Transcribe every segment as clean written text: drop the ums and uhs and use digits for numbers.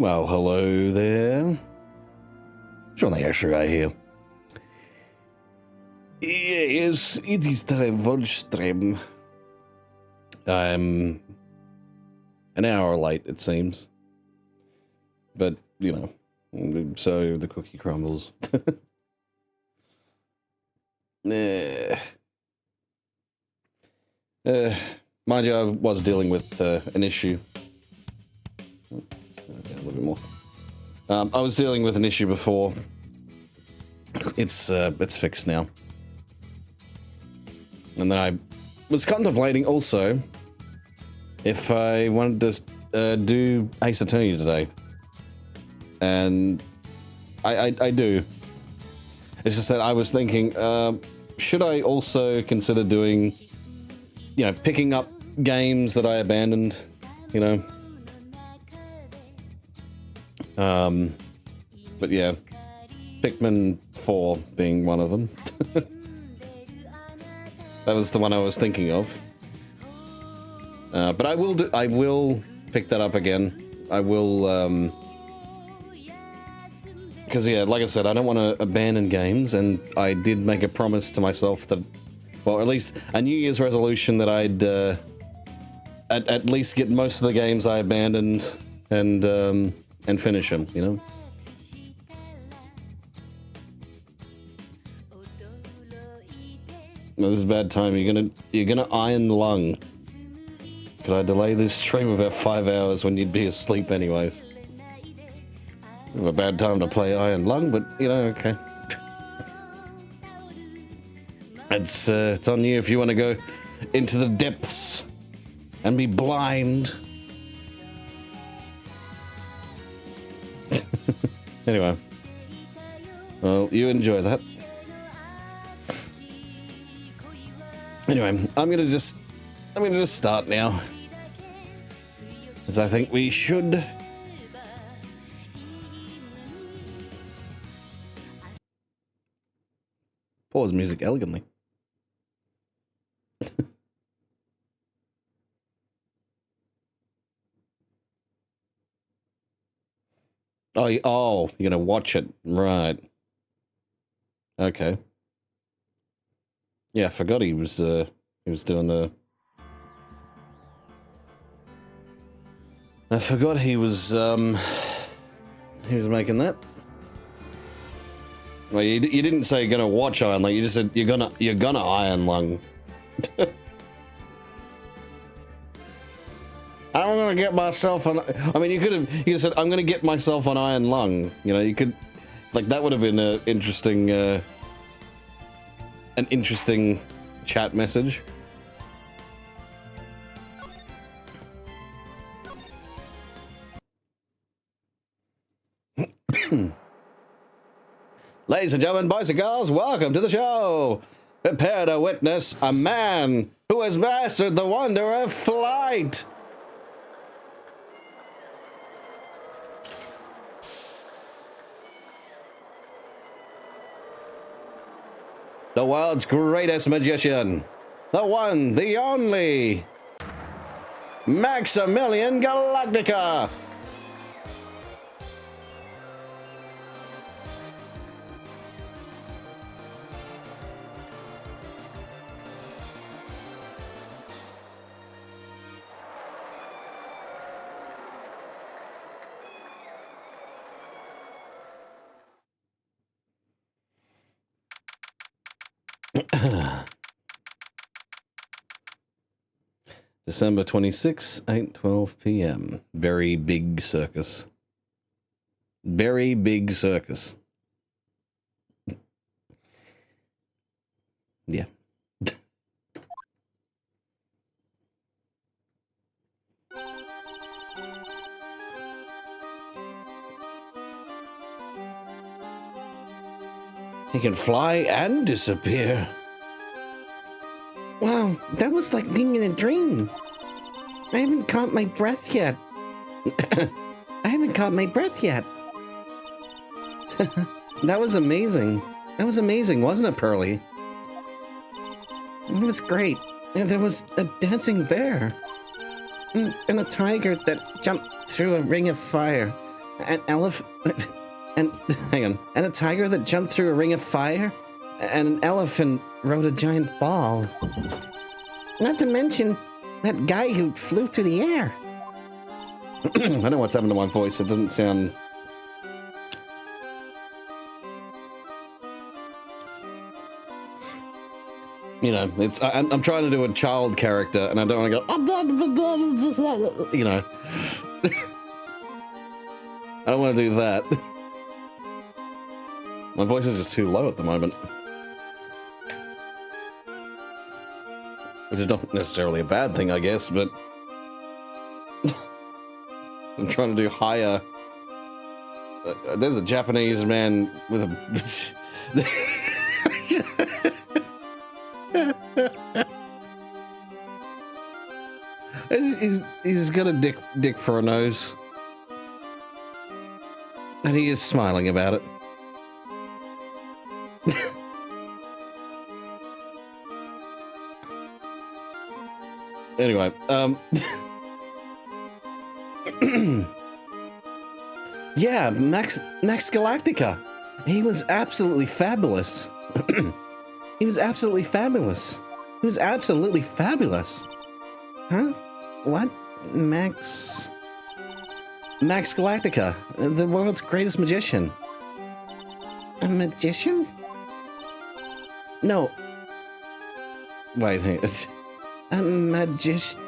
Well, hello there. John the Extra here. Yes, it is time for stream. I'm an hour late, it seems. But, you know, so the cookie crumbles. Mind you, I was dealing with an issue. A little bit more. I was dealing with an issue before. It's fixed now. And then I was contemplating also if I wanted to do Ace Attorney today. And I do. It's just that I was thinking, should I also consider doing, you know, picking up games that I abandoned, you know? But yeah, Pikmin 4 being one of them. That was the one I was thinking of. But I will pick that up again. I will, because yeah, like I said, I don't want to abandon games, and I did make a promise to myself that, well, at least a New Year's resolution that I'd at least get most of the games I abandoned and finish them, you know. No, this is bad time. You're gonna iron lung. Could I delay this stream about 5 hours when you'd be asleep anyways? A bad time to play Iron Lung, but you know, okay. It's on you if you want to go into the depths and be blind. Anyway, well, you enjoy that. Anyway, I'm gonna just start now, as I think we should. Pause music elegantly. Oh, you're gonna watch it, right? Okay. Yeah, I forgot he was doing the. I forgot he was making that. Well, you didn't say you're gonna watch Iron Lung. You just said you're gonna Iron Lung. I'm gonna get myself on. I mean, you could have said I'm gonna get myself on Iron Lung. You know, you could, like, that would have been an interesting chat message. Ladies and gentlemen, boys and girls, welcome to the show. Prepare to witness a man who has mastered the wonder of flight. The world's greatest magician. The one, the only. Maximilian Galactica. December 26, 8:12 p.m. Very big circus. Very big circus. Yeah. He can fly and disappear. Wow, that was like being in a dream. I haven't caught my breath yet. I haven't caught my breath yet. That was amazing. That was amazing, wasn't it, Pearly? It was great. And there was a dancing bear. And a tiger that jumped through a ring of fire. An elephant... And, hang on, and a tiger that jumped through a ring of fire? And an elephant rode a giant ball. Not to mention that guy who flew through the air. I don't know what's happened to my voice. It doesn't sound... You know, it's I'm trying to do a child character, and I don't want to go... You know. I don't want to do that. My voice is just too low at the moment. Which is not necessarily a bad thing, I guess, but... I'm trying to do higher... there's a Japanese man with a... he's got a dick for a nose. And he is smiling about it. Anyway, yeah, Max Galactica. He was absolutely fabulous. He was absolutely fabulous. He was absolutely fabulous. Huh? What? Max Galactica, the world's greatest magician. A magician? No. Wait, hey. A magician?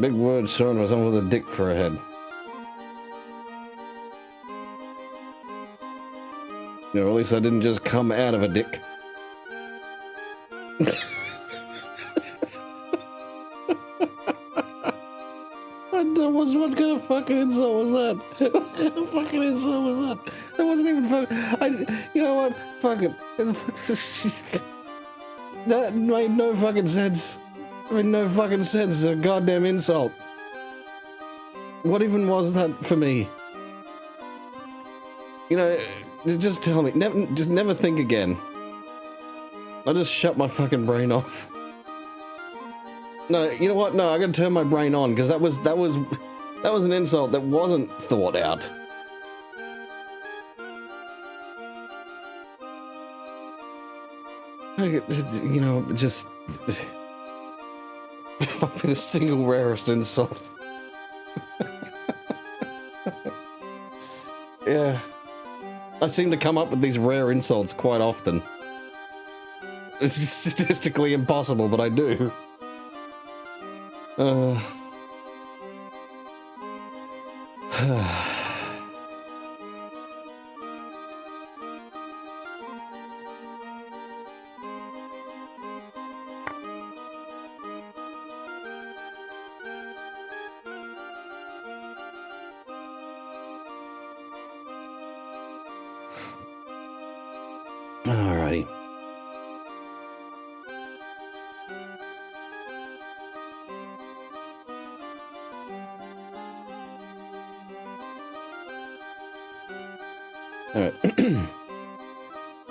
Big word showing for someone with a dick for a head. You know, at least I didn't just come out of a dick. What kind of fucking insult was that? What kind of fucking insult was that? That wasn't even fucking... You know what? Fuck it. That made no fucking sense. It made no fucking sense. It's a goddamn insult. What even was that for me? You know, just tell me. Just never think again. I just shut my fucking brain off. No, you know what? No, I gotta turn my brain on, because that was an insult that wasn't thought out. You know, just... Fucking the single rarest insult. Yeah. I seem to come up with these rare insults quite often. It's just statistically impossible, but I do. Alrighty. Alright.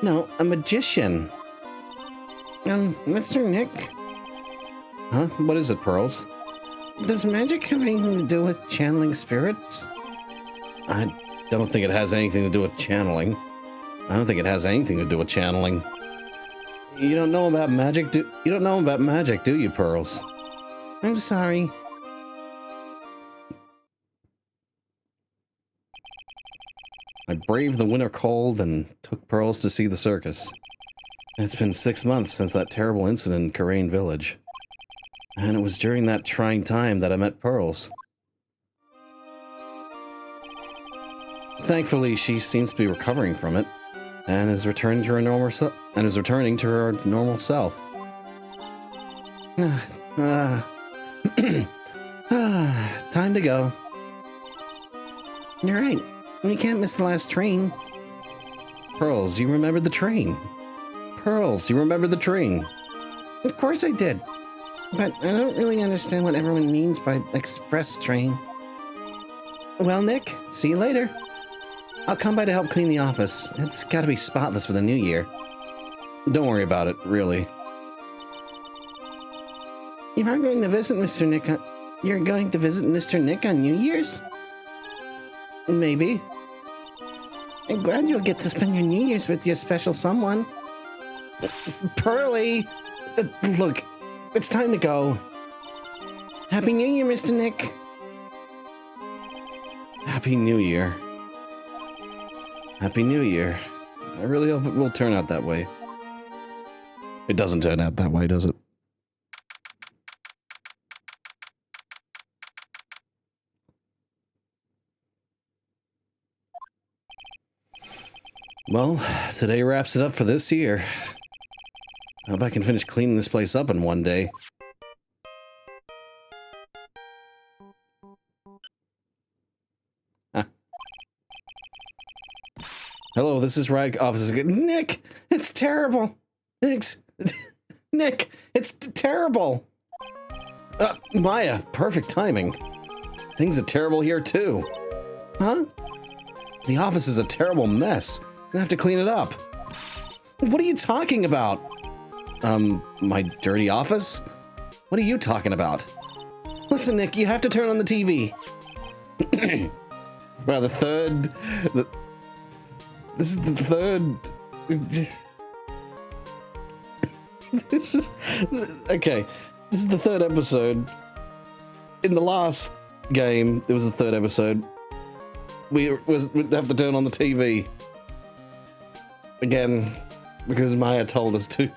No, a magician. Mr. Nick? Huh? What is it, Pearls? Does magic have anything to do with channeling spirits? I don't think it has anything to do with channeling. I don't think it has anything to do with channeling. You don't know about magic, do you, Pearls? I'm sorry. I braved the winter cold and took Pearls to see the circus. It's been 6 months since that terrible incident in Karain Village. And it was during that trying time that I met Pearls. Thankfully, she seems to be recovering from it, and is returning to her normal self. Time to go. You're right. We can't miss the last train. Pearls, you remembered the train. Pearls, you remembered the train. Of course I did. But I don't really understand what everyone means by express train. Well, Nick, see you later. I'll come by to help clean the office. It's gotta be spotless for the new year. Don't worry about it, really. You are going to visit Mr. Nick You're going to visit Mr. Nick on New Year's? Maybe. I'm glad you'll get to spend your New Year's with your special someone. Pearly! Look, it's time to go. Happy New Year, Mr. Nick. Happy New Year. Happy New Year. I really hope it will turn out that way. It doesn't turn out that way, does it? Well, today wraps it up for this year. I hope I can finish cleaning this place up in one day. Huh. Hello, this is Wright office again. Nick, it's terrible. Nick, it's terrible. Maya, perfect timing. Things are terrible here too. Huh? The office is a terrible mess. I'm gonna have to clean it up. What are you talking about? My dirty office? What are you talking about? Listen, Nick, you have to turn on the TV. Well, this is the third... Okay, this is the third episode. In the last game, it was the third episode. We'd have to turn on the TV. Again, because Maya told us to.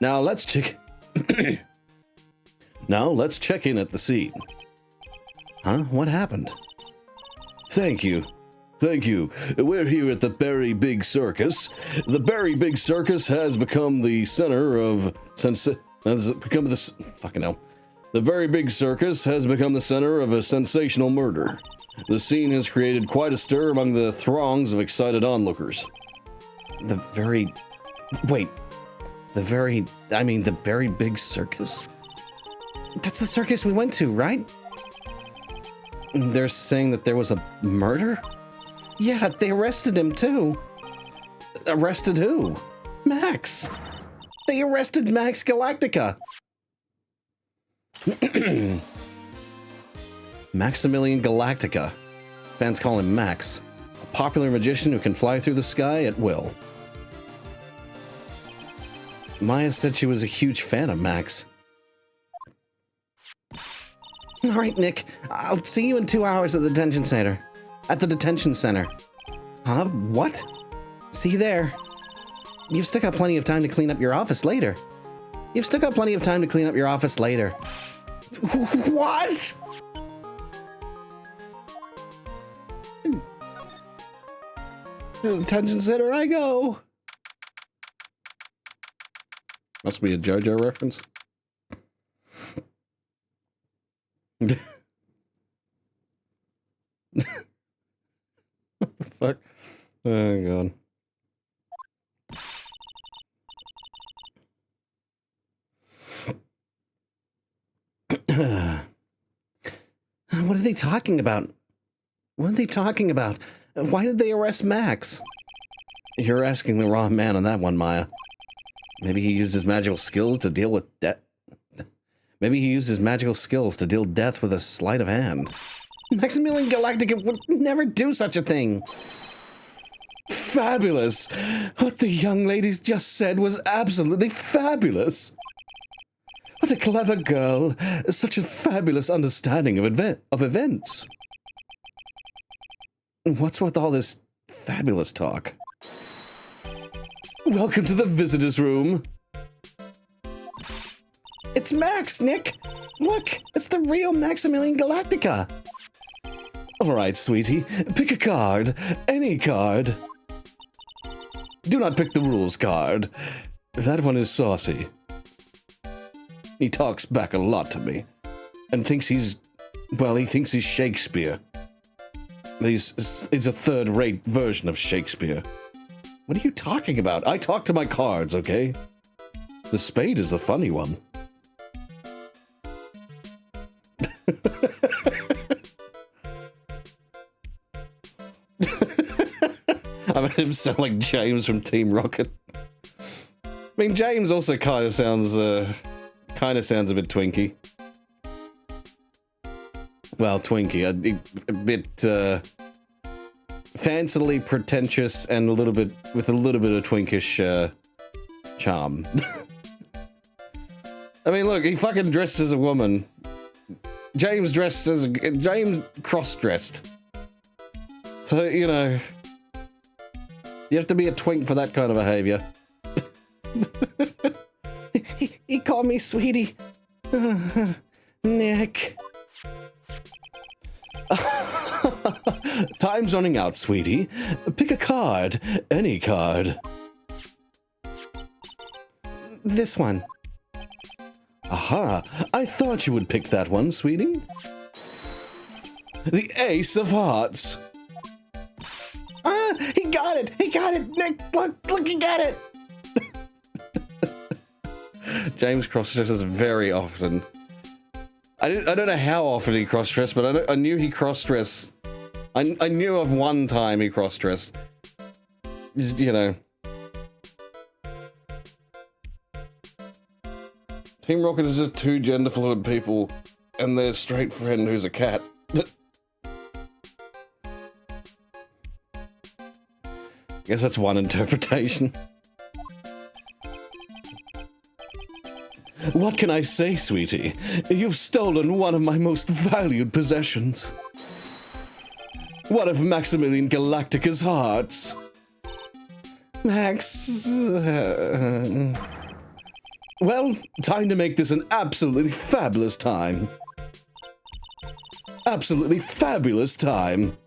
Now let's check in at the scene. Huh? What happened? Thank you. We're here at the Berry Big Circus. The Berry Big Circus has become the center of The Very Big Circus has become the center of a sensational murder. The scene has created quite a stir among the throngs of excited onlookers. The Very Big Circus? That's the circus we went to, right? They're saying that there was a murder? Yeah, they arrested him too. Arrested who? Max. They arrested Max Galactica. Maximilian Galactica. Fans call him Max. A popular magician who can fly through the sky at will. Maya said she was a huge fan of Max. All right, Nick. I'll see you in 2 hours at the detention center. Huh? What? See you there. You've still got plenty of time to clean up your office later. What? To the detention center I go. Must be a JoJo reference. What the fuck? Oh god. What are they talking about? Why did they arrest Max? You're asking the wrong man on that one, Maya. Maybe he used his magical skills to deal with death. Maybe he used his magical skills to deal death with a sleight of hand. Maximilian Galactica would never do such a thing. Fabulous! What the young ladies just said was absolutely fabulous. What a clever girl. Such a fabulous understanding of events. What's with all this fabulous talk? Welcome to the visitors' room. It's Max, Nick. Look, it's the real Maximilian Galactica. All right, sweetie, pick a card. Any card. Do not pick the rules card. That one is saucy. He talks back a lot to me. And thinks he thinks he's Shakespeare. He's a third-rate version of Shakespeare. What are you talking about? I talk to my cards, okay? The spade is the funny one. I made him sound like James from Team Rocket. I mean, James also kind of sounds kind of sounds a bit Twinkie. Well, Twinkie, a bit fancily pretentious and with a little bit of twinkish charm. I mean, look, he fucking dressed as a woman. James cross-dressed. So, you know, you have to be a twink for that kind of behavior. He called me sweetie. Nick. Time's running out, sweetie. Pick a card. Any card. This one. Aha! I thought you would pick that one, sweetie. The Ace of Hearts. Ah! He got it! He got it! Nick, look, he got it! James cross-dresses very often. I don't know how often he cross-dressed, but I knew he cross-dressed. I knew of one time he cross-dressed. Just, you know. Team Rocket is just two gender-fluid people and their straight friend who's a cat. Guess that's one interpretation. What can I say, sweetie? You've stolen one of my most valued possessions. One of Maximilian Galactica's hearts. Max... Well, time to make this an absolutely fabulous time. Absolutely fabulous time.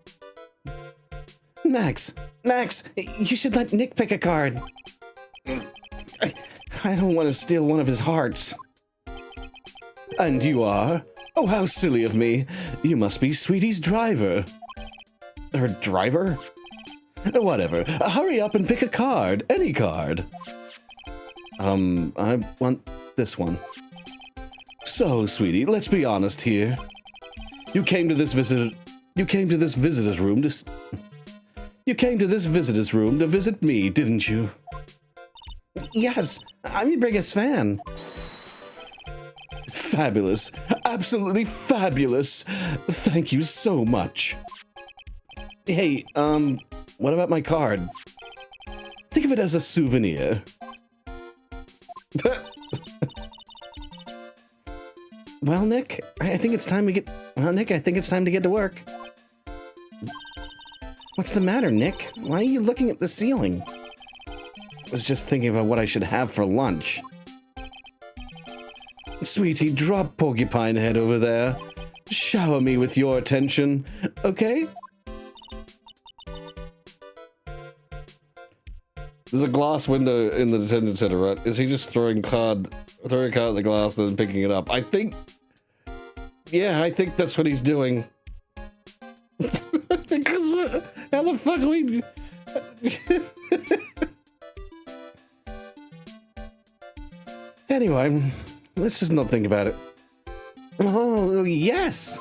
Max, you should let Nick pick a card. I don't want to steal one of his hearts. And you are? Oh, how silly of me. You must be Sweetie's driver. Her driver? Whatever. Hurry up and pick a card. Any card. I want this one. So, sweetie, let's be honest here. You came to this visitor's room to visit me, didn't you? Yes, I'm your biggest fan. Fabulous. Absolutely fabulous. Thank you so much. Hey, what about my card? Think of it as a souvenir. Well, Nick, I think it's time to get to work. What's the matter, Nick? Why are you looking at the ceiling? I was just thinking about what I should have for lunch. Sweetie, drop Porcupine Head over there. Shower me with your attention, okay? There's a glass window in the detention center, right? Is he just throwing a card at the glass and then picking it up? I think that's what he's doing. Because how the fuck are we... Anyway, let's just not think about it. Oh, yes!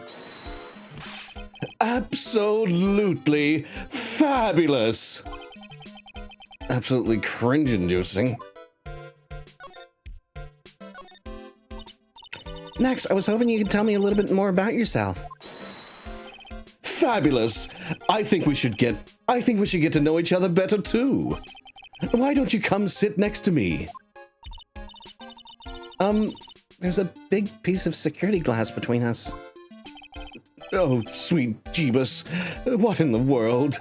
Absolutely fabulous! Absolutely cringe-inducing. Max, I was hoping you could tell me a little bit more about yourself. Fabulous! I think we should get to know each other better too. Why don't you come sit next to me? There's a big piece of security glass between us. Oh, sweet Jeebus. What in the world?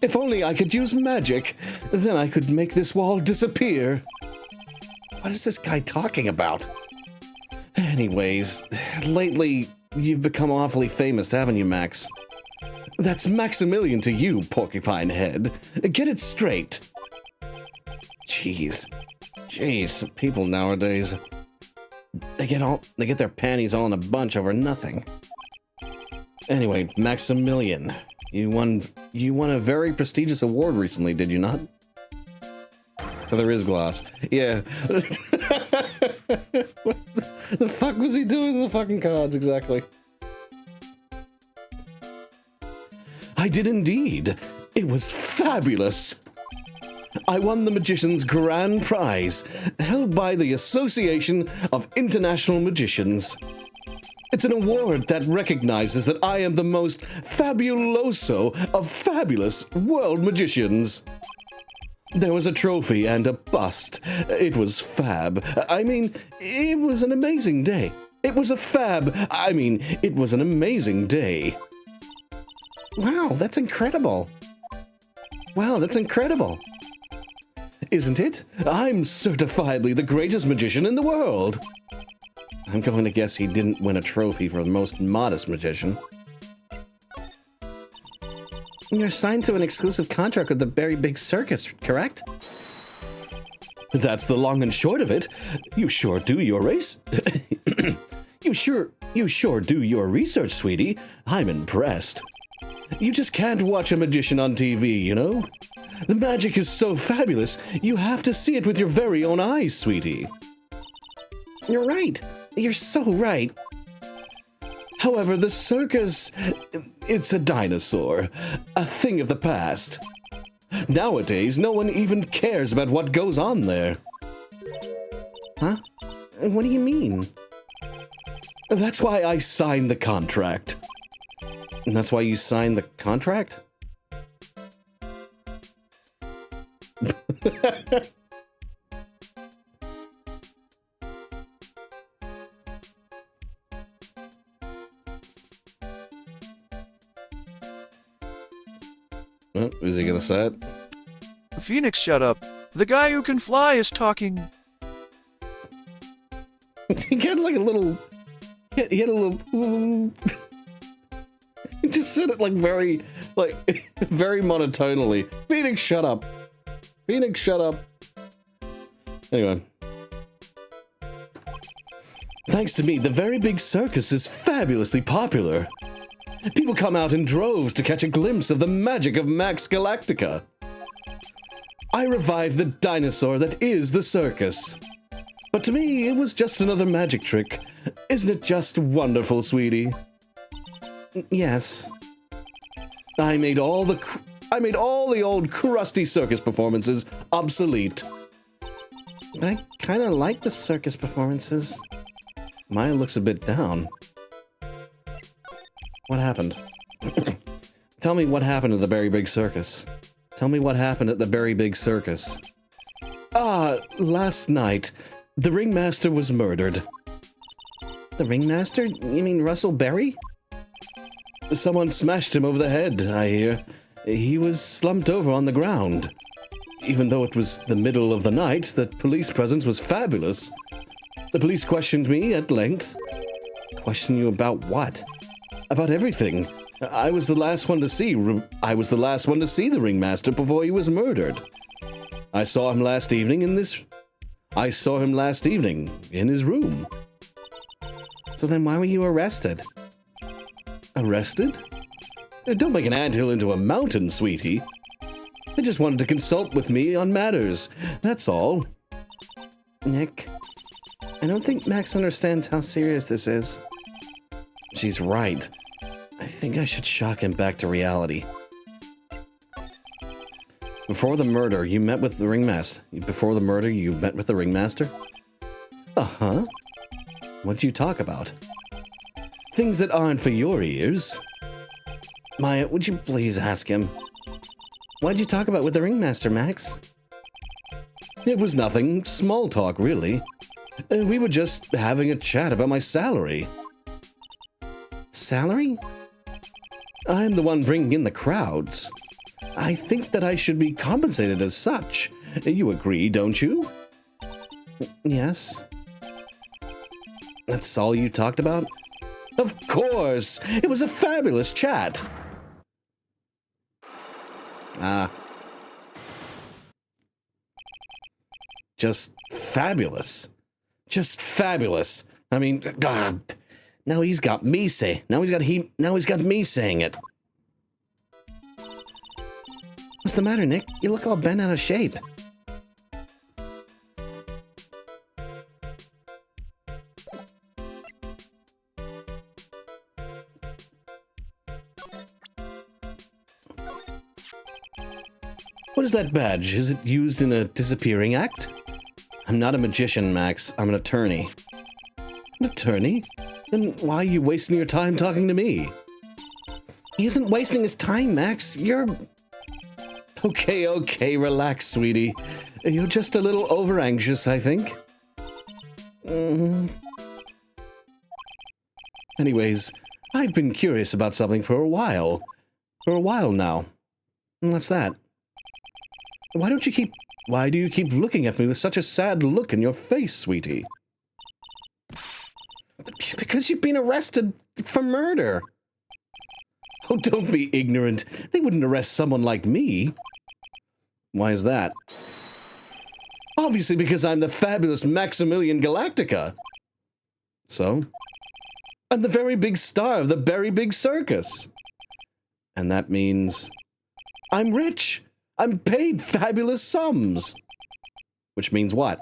If only I could use magic, then I could make this wall disappear. What is this guy talking about? Anyways, lately, you've become awfully famous, haven't you, Max? That's Maximilian to you, Porcupine Head. Get it straight. Jeez, people nowadays, they get their panties all in a bunch over nothing. Anyway, Maximilian, you won a very prestigious award recently, did you not? So there is glass. Yeah. What the fuck was he doing to the fucking cards exactly? I did indeed. It was fabulous. I won the magician's grand prize, held by the Association of International Magicians. It's an award that recognizes that I am the most fabuloso of fabulous world magicians. There was a trophy and a bust. It was fab. I mean, it was an amazing day. It was an amazing day. Wow, that's incredible. Wow, that's incredible. Isn't it? I'm certifiably the greatest magician in the world. I'm going to guess he didn't win a trophy for the most modest magician. You're signed to an exclusive contract with the Very Big Circus, correct? That's the long and short of it. You sure do your race. You sure do your research, sweetie. I'm impressed. You just can't watch a magician on TV, you know? The magic is so fabulous, you have to see it with your very own eyes, sweetie. You're right. You're so right. However, the circus, it's a dinosaur, a thing of the past. Nowadays, no one even cares about what goes on there. Huh? What do you mean? That's why I signed the contract. And that's why you signed the contract? Oh, is he gonna say it? Phoenix, shut up. The guy who can fly is talking. He got like a little... He had a little... He just said it like very monotonally. Phoenix, shut up. Phoenix, shut up. Anyway. Thanks to me, the Very Big Circus is fabulously popular. People come out in droves to catch a glimpse of the magic of Max Galactica. I revived the dinosaur that is the circus. But to me, it was just another magic trick. Isn't it just wonderful, sweetie? Yes. I made all the old crusty circus performances obsolete. But I kind of like the circus performances. Maya looks a bit down. What happened? Tell me what happened at the Very Big Circus. Tell me what happened at the Very Big Circus. Last night, the ringmaster was murdered. The ringmaster? You mean Russell Berry? Someone smashed him over the head, I hear. He was slumped over on the ground. Even though it was the middle of the night, the police presence was fabulous. The police questioned me at length. Question you about what? About everything. I was the last one to see the ringmaster before he was murdered. I saw him last evening in his room. So then why were you arrested? Arrested? Don't make an anthill into a mountain, sweetie. They just wanted to consult with me on matters. That's all. Nick, I don't think Max understands how serious this is. She's right. I think I should shock him back to reality. Before the murder, you met with the ringmaster. Uh-huh. What'd you talk about? Things that aren't for your ears. Maya, would you please ask him? What'd you talk about with the ringmaster, Max? It was nothing. Small talk, really. We were just having a chat about my salary. Salary? I'm the one bringing in the crowds. I think that I should be compensated as such. You agree, don't you? Yes. That's all you talked about? Of course! It was a fabulous chat! Just fabulous. Just fabulous. I mean, God. Now he's got me saying it. What's the matter, Nick? You look all bent out of shape. What is that badge? Is it used in a disappearing act? I'm not a magician, Max. I'm an attorney. An attorney? Then why are you wasting your time talking to me? He isn't wasting his time, Max. You're... Okay, relax, sweetie. You're just a little over-anxious, I think. Anyways, I've been curious about something for a while. For a while now. What's that? Why do you keep looking at me with such a sad look in your face, sweetie? Because you've been arrested for murder. Oh, don't be ignorant. They wouldn't arrest someone like me. Why is that? Obviously because I'm the fabulous Maximilian Galactica. So? I'm the very big star of the very big circus. And that means I'm rich. I'm paid fabulous sums. Which means what?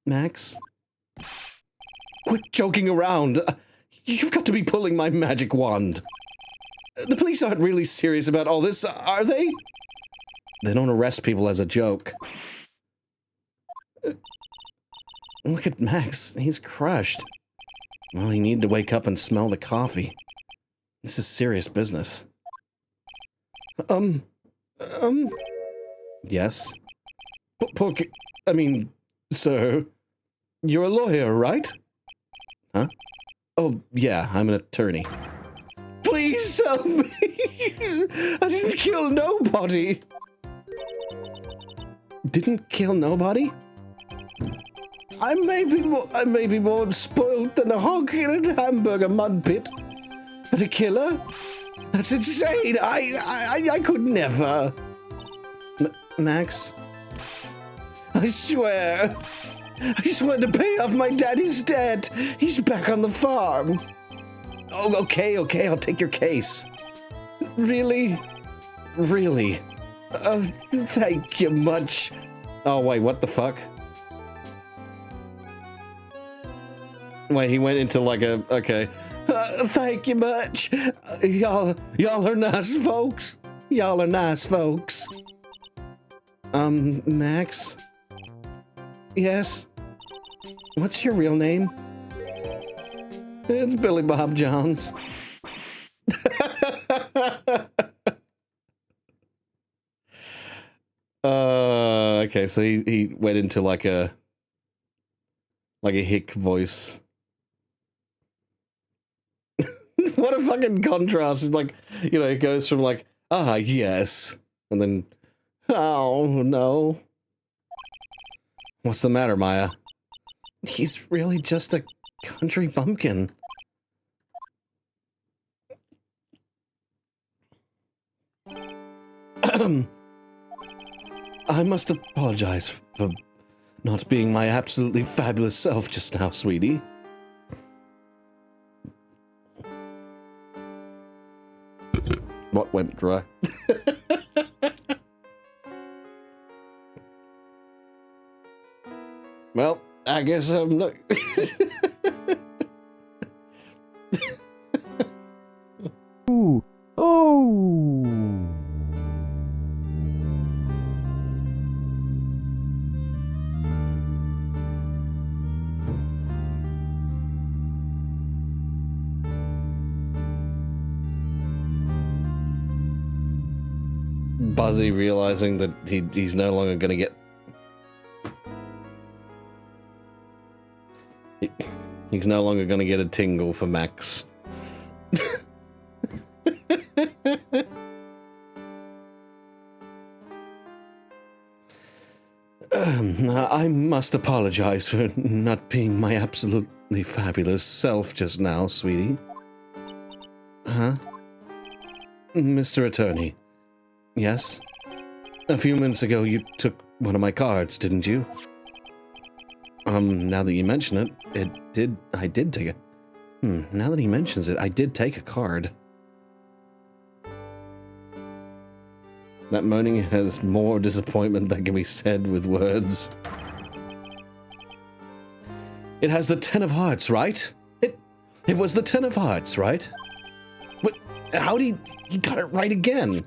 Max? Quit joking around. You've got to be pulling my magic wand. The police aren't really serious about all this, are they? They don't arrest people as a joke. Look at Max. He's crushed. Well, he needed to wake up and smell the coffee. This is serious business. Yes? Sir, you're a lawyer, right? Huh? Oh, yeah, I'm an attorney. Please help me! I didn't kill nobody! Didn't kill nobody? I may be more spoiled than a hog in a hamburger mud pit. But a killer? That's insane! I could never! Max? I swear to pay off my daddy's debt! He's back on the farm! Oh, okay, I'll take your case. Really? Really? Thank you much. Oh, wait, what the fuck? Wait, he went into like a... Okay. Thank you much. Y'all are nice folks. Y'all are nice folks. Max? Yes? What's your real name? It's Billy Bob Jones. Okay, so he went into like a hick voice. What a fucking contrast. It's like, you know, it goes from like, ah, yes, and then, oh, no. What's the matter, Maya? He's really just a country bumpkin. I must apologize for not being my absolutely fabulous self just now, sweetie. What went dry? Well, I guess I'm not... Ooh. Oh. Buzzy realizing that he's no longer going to get... He's no longer going to get a tingle for Max. I must apologize for not being my absolutely fabulous self just now, sweetie. Huh? Mr. Attorney. Yes? A few minutes ago you took one of my cards, didn't you? Now that you mention it, I did take it. Now that he mentions it, I did take a card. That moaning has more disappointment than can be said with words. It has the 10 of hearts, right? It was the 10 of hearts, right? But how did he got it right again?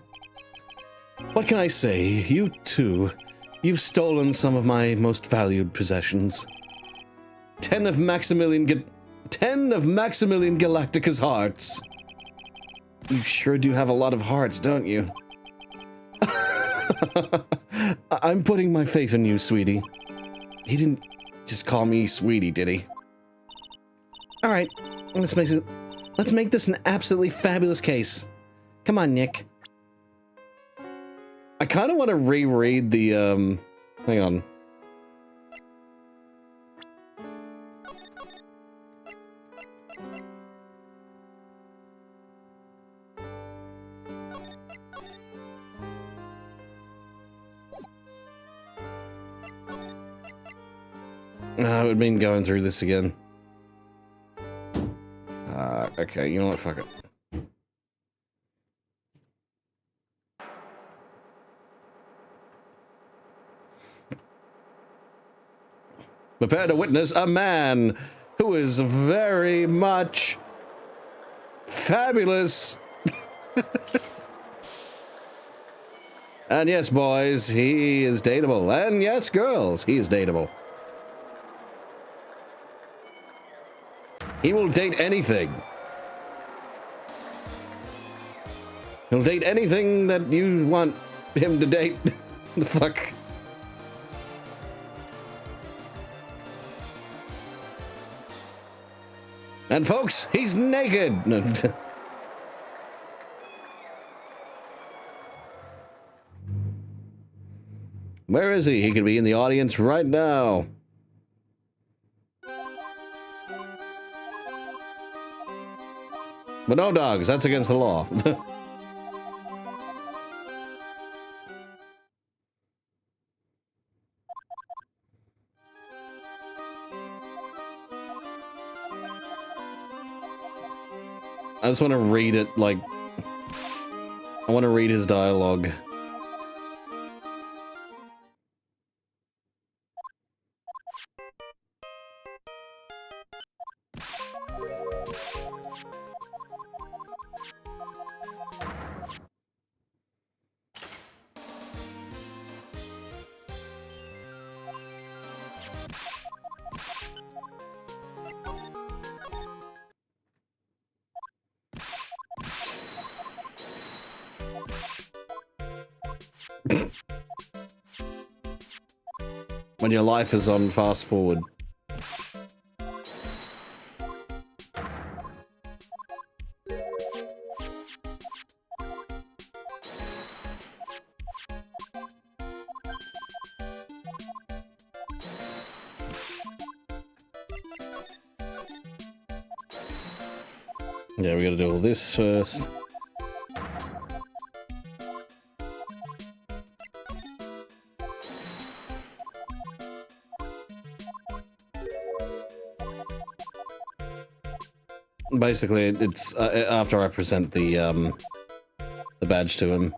What can I say? You too. You've stolen some of my most valued possessions. 10 of Maximilian Galactica's hearts. You sure do have a lot of hearts, don't you? I'm putting my faith in you, sweetie. He didn't just call me sweetie, did he? All right, let's make this an absolutely fabulous case. Come on, Nick. I kind of want to reread the, hang on. It would mean going through this again. Okay, you know what, fuck it. Prepare to witness a man who is very much fabulous. And yes, boys, he is dateable. And yes, girls, he is dateable. He will date anything. He'll date anything that you want him to date. The fuck? And folks, he's naked. No. Where is he? He could be in the audience right now. But no dogs, that's against the law. I just want to read it, like... I want to read his dialogue. When your life is on fast forward. Yeah, we gotta do all this first. Basically, it's after I present the badge to him.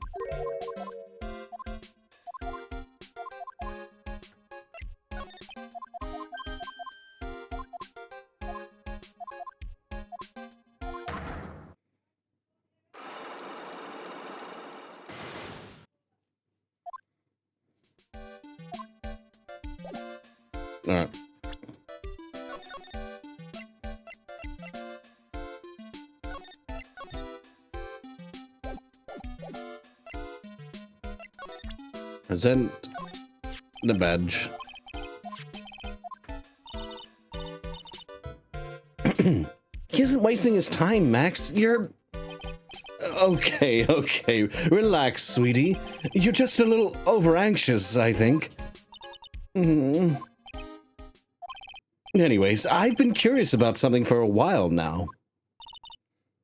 All right. Present the badge. He isn't wasting his time, Max. You're... Okay, okay. Relax, sweetie. You're just a little over-anxious, I think. Anyways, I've been curious about something for a while now.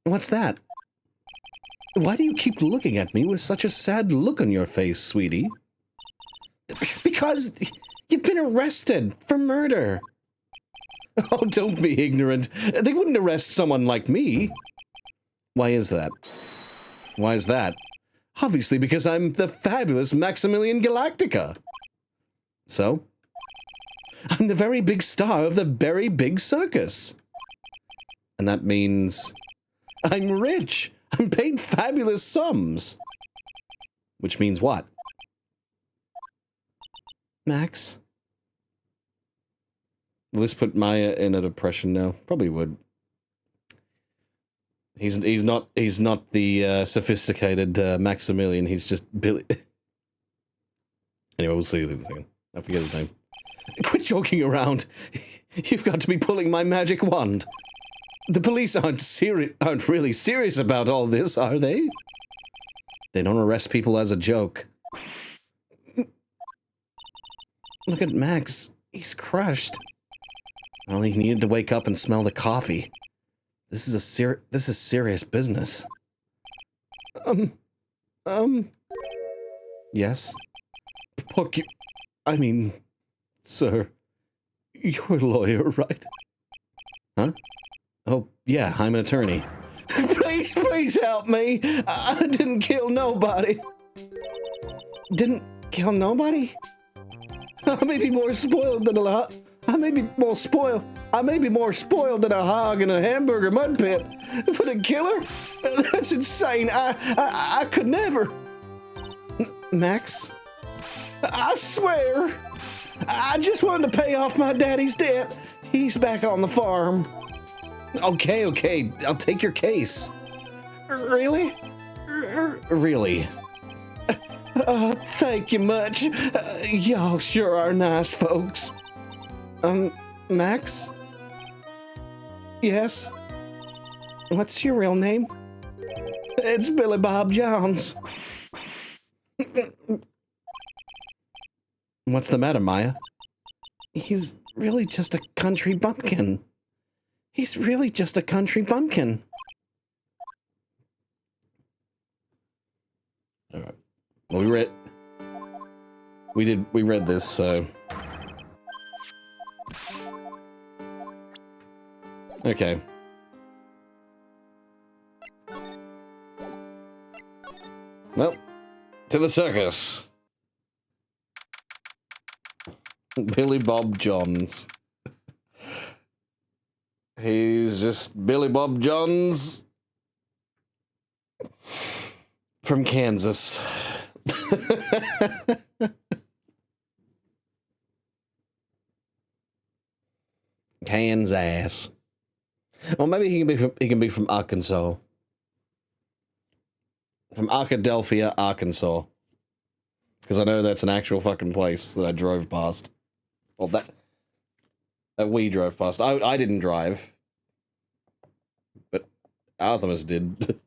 What's that? Why do you keep looking at me with such a sad look on your face, sweetie? Because you've been arrested for murder. Oh, don't be ignorant. They wouldn't arrest someone like me. Why is that? Why is that? Obviously because I'm the fabulous Maximilian Galactica. So? I'm the very big star of the very big circus. And that means I'm rich. I'm paid fabulous sums. Which means what? Max? Will this put Maya in a depression now? Probably would. He's not the sophisticated Maximilian. He's just Billy. Anyway, we'll see you in a second. I forget his name. Quit joking around. You've got to be pulling my magic wand. The police aren't really serious about all this, are they? They don't arrest people as a joke. Look at Max. He's crushed. Well, he needed to wake up and smell the coffee. This is serious business. Yes? Fuck you. I mean, sir, you're a lawyer, right? Huh? Oh, yeah, I'm an attorney. Please help me. I didn't kill nobody. Didn't kill nobody? I may be more spoiled than a lot. I may be more spoiled than a hog in a hamburger mud pit. For the killer? That's insane. I could never. Max? I swear. I just wanted to pay off my daddy's debt. He's back on the farm. Okay. I'll take your case. Really? Really? Thank you much. Y'all sure are nice folks. Max? Yes? What's your real name? It's Billy Bob Jones. What's the matter, Maya? He's really just a country bumpkin. He's really just a country bumpkin. All right. Well, we read this, so. Okay. Well, to the circus. Billy Bob Johns. He's just Billy Bob Johns from Kansas. Kansas. Well, maybe he can be from Arkansas. From Arkadelphia, Arkansas. Because I know that's an actual fucking place that I drove past. Well, that we drove past. I didn't drive. But Artemis did.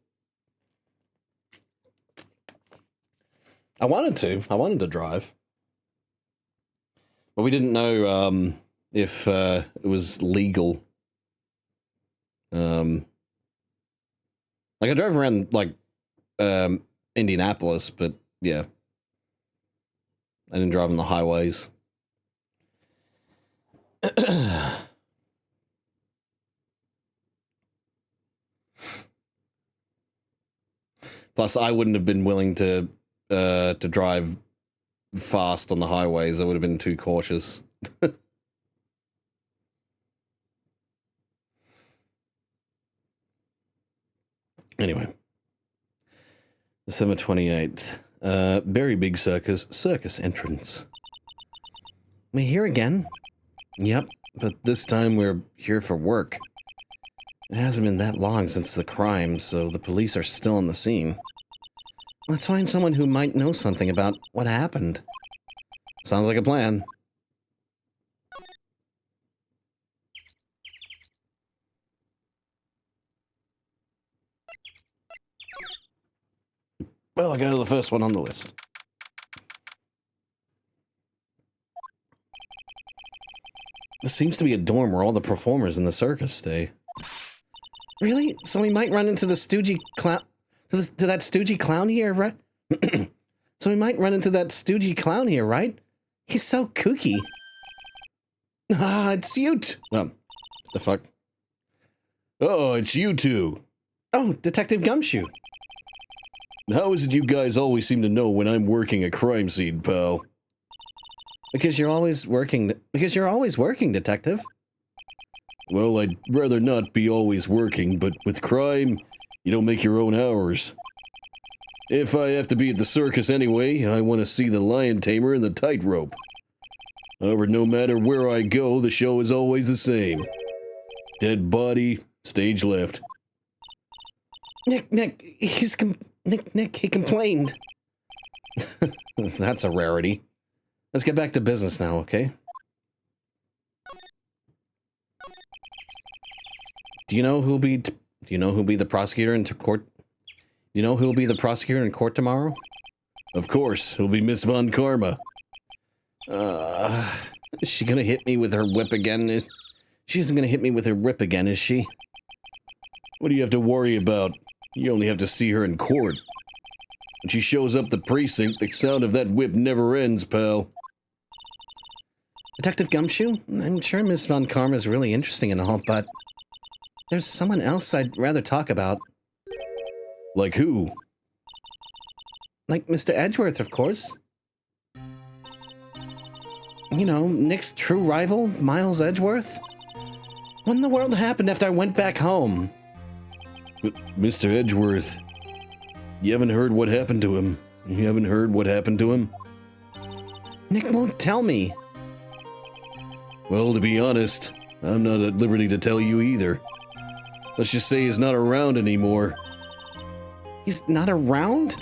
I wanted to drive. But we didn't know if it was legal. Like I drove around like Indianapolis, but yeah. I didn't drive on the highways. Plus, I wouldn't have been willing to drive fast on the highways. I would have been too cautious. Anyway, December 28th. Very big circus entrance. We here again? Yep, but this time we're here for work. It hasn't been that long since the crime, so the police are still on the scene. Let's find someone who might know something about what happened. Sounds like a plan. Well, I go to the first one on the list. This seems to be a dorm where all the performers in the circus stay. Really? So we might run into the stoogey clown... to that stoogey clown here, right? So we might run into that stoogey clown here, right? He's so kooky. Ah, it's you two. What the fuck? Oh, it's you two. Oh, Detective Gumshoe. How is it you guys always seem to know when I'm working a crime scene, pal? Because you're always working, Detective. Well, I'd rather not be always working, but with crime, you don't make your own hours. If I have to be at the circus anyway, I want to see the lion tamer and the tightrope. However, no matter where I go, the show is always the same. Dead body, stage left. Nick, he complained. That's a rarity. Let's get back to business now, okay? Do you know who'll be the prosecutor in court? Do you know who'll be the prosecutor in court tomorrow? Of course, it'll be Miss Von Karma. Is she gonna hit me with her whip again? She isn't gonna hit me with her whip again, is she? What do you have to worry about? You only have to see her in court. When she shows up the precinct, the sound of that whip never ends, pal. Detective Gumshoe? I'm sure Miss Von Karma is really interesting and all, but there's someone else I'd rather talk about. Like who? Like Mr. Edgeworth, of course. You know, Nick's true rival, Miles Edgeworth. What in the world happened after I went back home? Mr. Edgeworth, you haven't heard what happened to him. You haven't heard what happened to him? Nick won't tell me. Well, to be honest, I'm not at liberty to tell you either. Let's just say he's not around anymore. He's not around?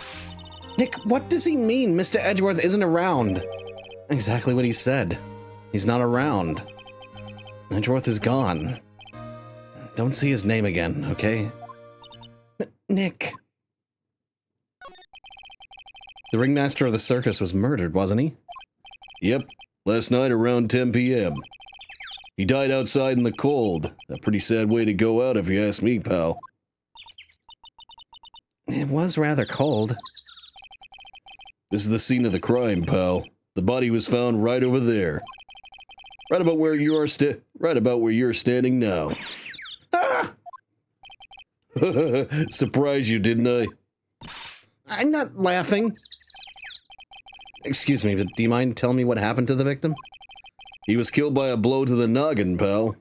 Nick, what does he mean Mr. Edgeworth isn't around? Exactly what he said. He's not around. Edgeworth is gone. Don't see his name again, okay? Nick. The ringmaster of the circus was murdered, wasn't he? Yep, last night around 10 p.m. He died outside in the cold. A pretty sad way to go out if you ask me, pal. It was rather cold. This is the scene of the crime, pal. The body was found right over there. Right about where you're standing now. Ah! Surprised you, didn't I? I'm not laughing. Excuse me, but do you mind telling me what happened to the victim? He was killed by a blow to the noggin, pal.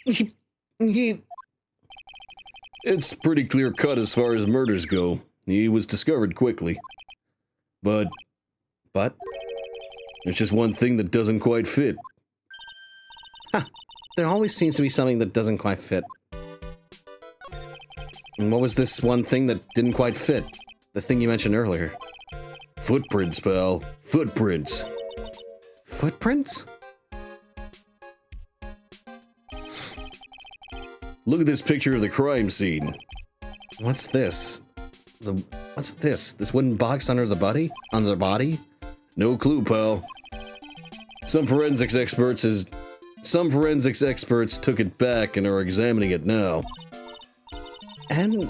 He... It's pretty clear cut as far as murders go. He was discovered quickly. But? There's just one thing that doesn't quite fit. Huh. There always seems to be something that doesn't quite fit. And what was this one thing that didn't quite fit? The thing you mentioned earlier. Footprints, pal. Footprints. Footprints? Look at this picture of the crime scene. What's this? What's this? This wooden box under the body? Under the body? No clue, pal. Some forensics experts took it back and are examining it now. And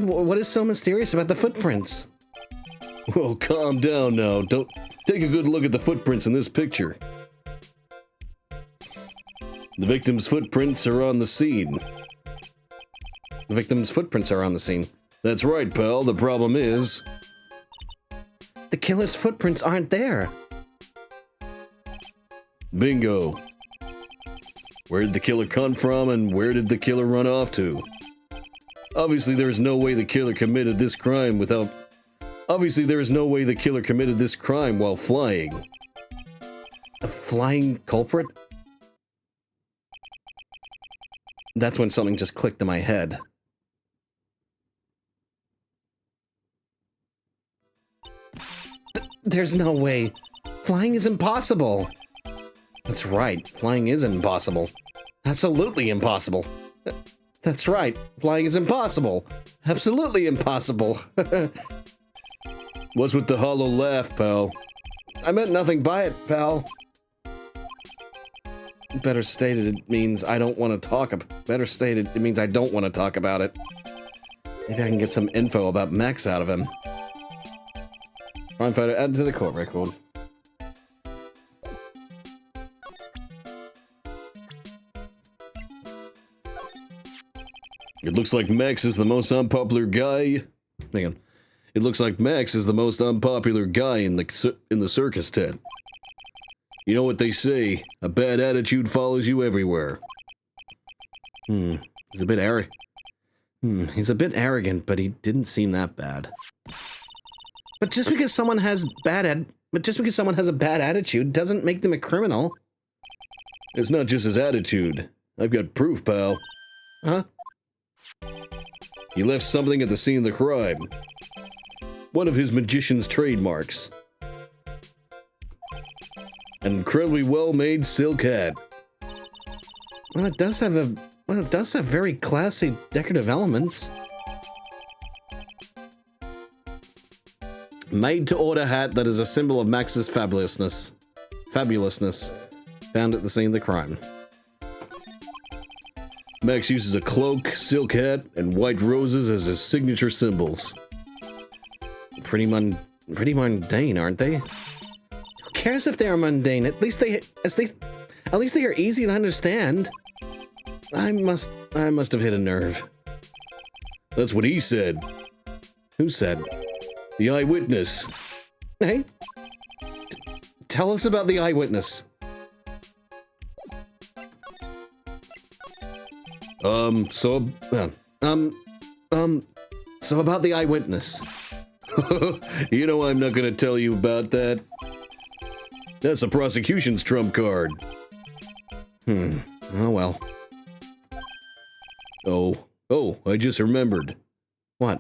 what is so mysterious about the footprints? Well, calm down now. Don't take a good look at the footprints in this picture. The victim's footprints are on the scene. The victim's footprints are on the scene. That's right, pal. The problem is... the killer's footprints aren't there. Bingo. Where did the killer come from and where did the killer run off to? Obviously, there is no way the killer committed this crime without... Obviously, there is no way the killer committed this crime while flying. A flying culprit? That's when something just clicked in my head. There's no way. Flying is impossible. That's right. Flying is impossible. Absolutely impossible. That's right. Flying is impossible. Absolutely impossible. What's with the hollow laugh, pal? I meant nothing by it, pal. Better stated, it means I don't want to talk about. Better stated, it means I don't want to talk about it. Maybe I can get some info about Max out of him. Crime fighter added to the court record. It looks like Max is the most unpopular guy. Hang on. It looks like Max is the most unpopular guy in the circus tent. You know what they say, a bad attitude follows you everywhere. It's a bit He's a bit arrogant, but he didn't seem that bad. But just because someone has a bad attitude doesn't make them a criminal. It's not just his attitude. I've got proof, pal. Huh? He left something at the scene of the crime. One of his magician's trademarks. An incredibly well-made silk hat. Well, it does have very classy decorative elements. Made-to-order hat that is a symbol of Max's fabulousness. Found at the scene of the crime. Max uses a cloak, silk hat, and white roses as his signature symbols. Pretty mundane, aren't they? Who cares if they are mundane? At least they are easy to understand. I must have hit a nerve. That's what he said. Who said? The eyewitness. Hey? Tell us about the eyewitness. So about the eyewitness. You know I'm not gonna tell you about that. That's the prosecution's trump card. Oh well. Oh, I just remembered. What?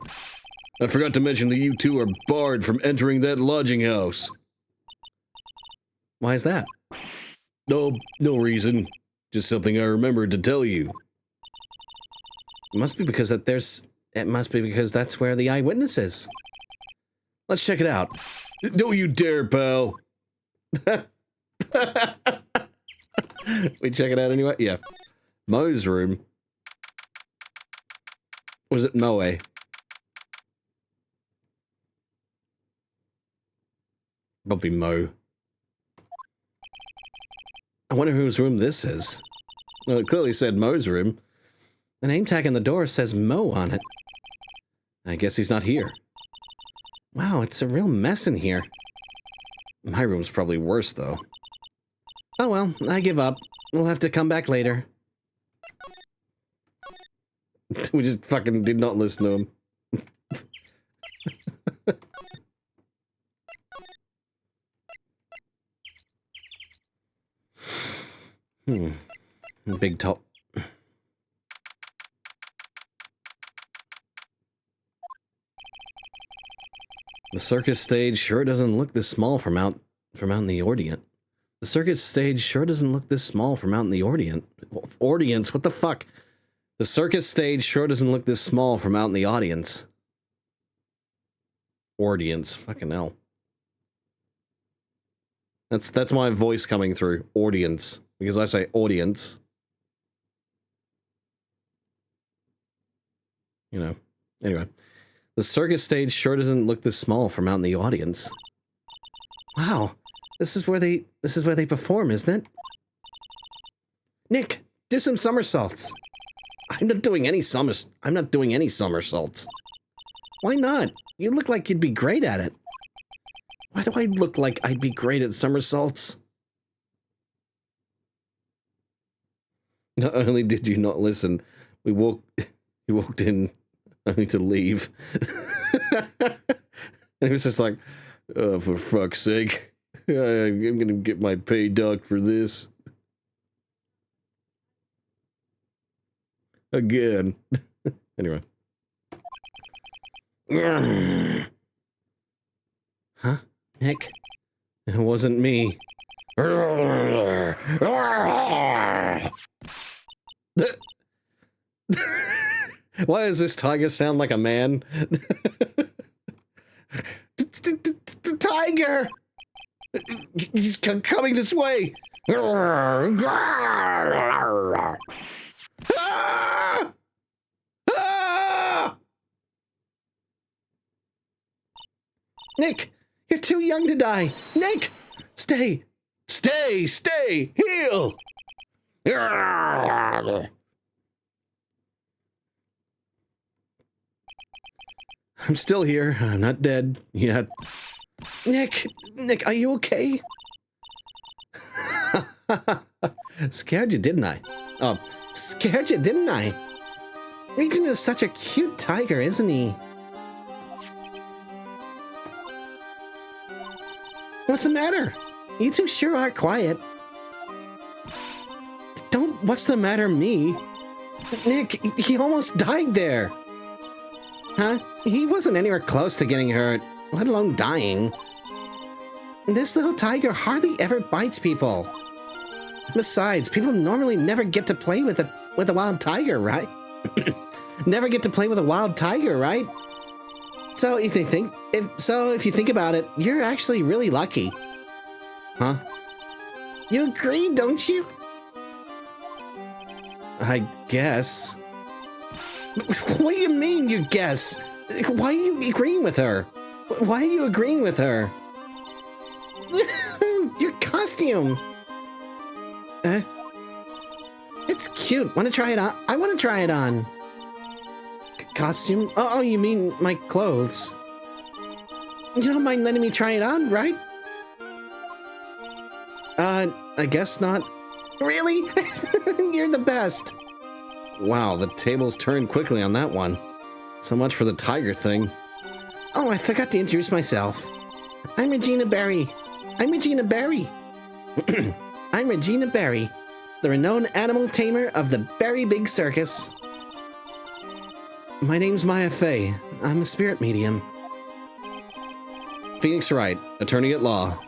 I forgot to mention that you two are barred from entering that lodging house. Why is that? No reason. Just something I remembered to tell you. It must be because that's where the eyewitness is. Let's check it out. Don't you dare, pal. We check it out anyway? Yeah. Mo's room. Was it Moe? Probably Mo. I wonder whose room this is. Well, it clearly said Mo's room. The name tag on the door says Mo on it. I guess he's not here. Wow, it's a real mess in here. My room's probably worse, though. Oh well, I give up. We'll have to come back later. We just fucking did not listen to him. Big top. The circus stage sure doesn't look this small from out in the Orient. The circus stage sure doesn't look this small from out in the Orient. Audience, what the fuck? The circus stage sure doesn't look this small from out in the audience. Audience, fucking hell. That's my voice coming through. Audience, because I say audience. You know. Anyway. The circus stage sure doesn't look this small from out in the audience. Wow, this is where they perform, isn't it? Nick, do some somersaults. I'm not doing any somersaults. Why not? You look like you'd be great at it. Why do I look like I'd be great at somersaults? Not only did you not listen, you walked in only to leave. It was just like, oh, for fuck's sake. I'm gonna get my pay docked for this. Again. Anyway. Huh? Nick? It wasn't me. Why does this tiger sound like a man? Tiger! He's coming this way! Ah! Ah! Nick, you're too young to die. Nick, stay. Stay. Heal. I'm still here. I'm not dead yet. Nick, are you okay? Scared you, didn't I? Oh, scared you, didn't I? Regent is such a cute tiger, isn't he? What's the matter? You two sure are quiet. Don't what's the matter me? Nick, he almost died there. Huh? He wasn't anywhere close to getting hurt, let alone dying. This little tiger hardly ever bites people. Besides, people normally never get to play with a wild tiger, right? Never get to play with a wild tiger, right? So if you think about it, you're actually really lucky. Huh? You agree, don't you? I guess. What do you mean, you guess? Why are you agreeing with her? Why are you agreeing with her? Your costume! It's cute. Want to try it on? I want to try it on. Costume? Oh, you mean my clothes? You don't mind letting me try it on, right? I guess not. Really? You're the best. Wow, the tables turned quickly on that one. So much for the tiger thing. Oh, I forgot to introduce myself. I'm Regina Berry. I'm Regina Berry. I'm Regina Berry, the renowned animal tamer of the Berry Big Circus. My name's Maya Fey. I'm a spirit medium. Phoenix Wright, attorney at law.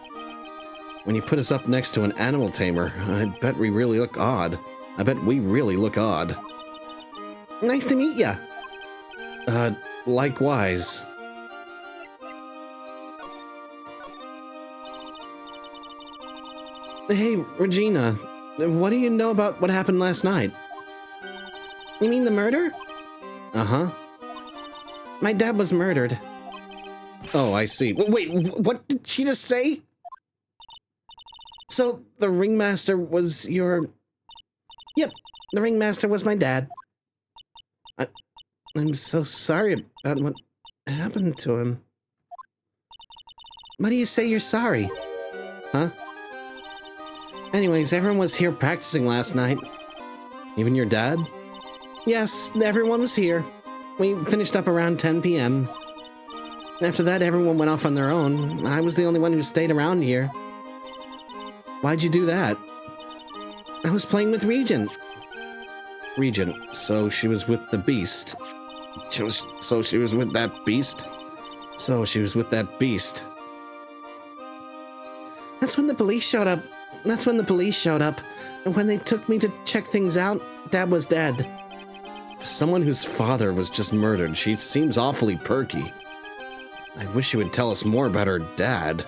When you put us up next to an animal tamer, I bet we really look odd. Nice to meet ya. Likewise. Hey, Regina, what do you know about what happened last night? You mean the murder? Uh-huh. My dad was murdered. Oh, I see. Wait, what did she just say? So, the ringmaster was your... Yep, the ringmaster was my dad. I'm so sorry about what happened to him. Why do you say you're sorry? Huh? Anyways, everyone was here practicing last night. Even your dad? Yes, everyone was here. We finished up around 10 p.m. After that, everyone went off on their own. I was the only one who stayed around here. Why'd you do that? I was playing with Regent. Regent, so she was with the beast. She was with that beast? So she was with that beast. That's when the police showed up. And when they took me to check things out, Dad was dead. For someone whose father was just murdered, she seems awfully perky. I wish you would tell us more about her dad.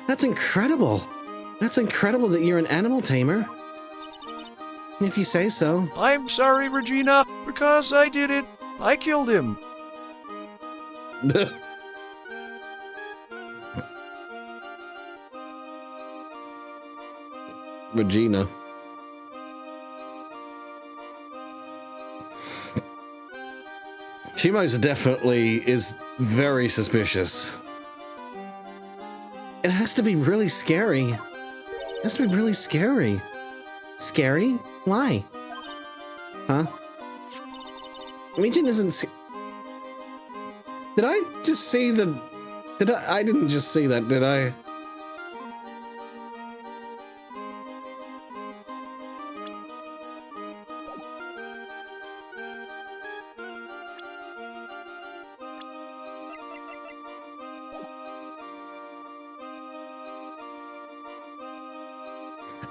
That's incredible. That's incredible that you're an animal tamer. If you say so. I'm sorry, Regina, because I did it. I killed him. Regina. She most definitely is very suspicious. It has to be really scary. It has to be really scary. Scary? Why? Huh? Regent isn't... Did I just see the... I didn't just see that, did I?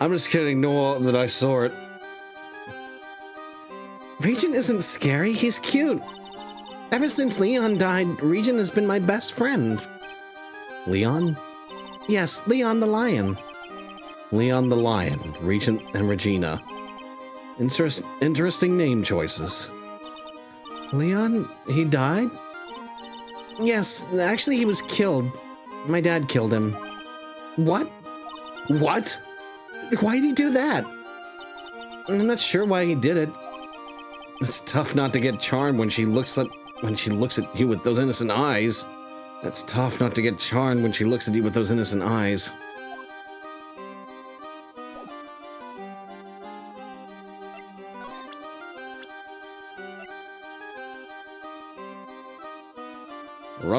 I'm just gonna ignore that I saw it. Regent isn't scary, he's cute. Ever since Leon died, Regent has been my best friend. Leon? Yes, Leon the lion. Leon the lion, Regent and Regina. Interesting name choices. Leon? He died? Yes, actually he was killed. My dad killed him. What? What? Why did he do that? I'm not sure why he did it. It's tough not to get charmed when she looks at you with those innocent eyes. It's tough not to get charmed when she looks at you with those innocent eyes.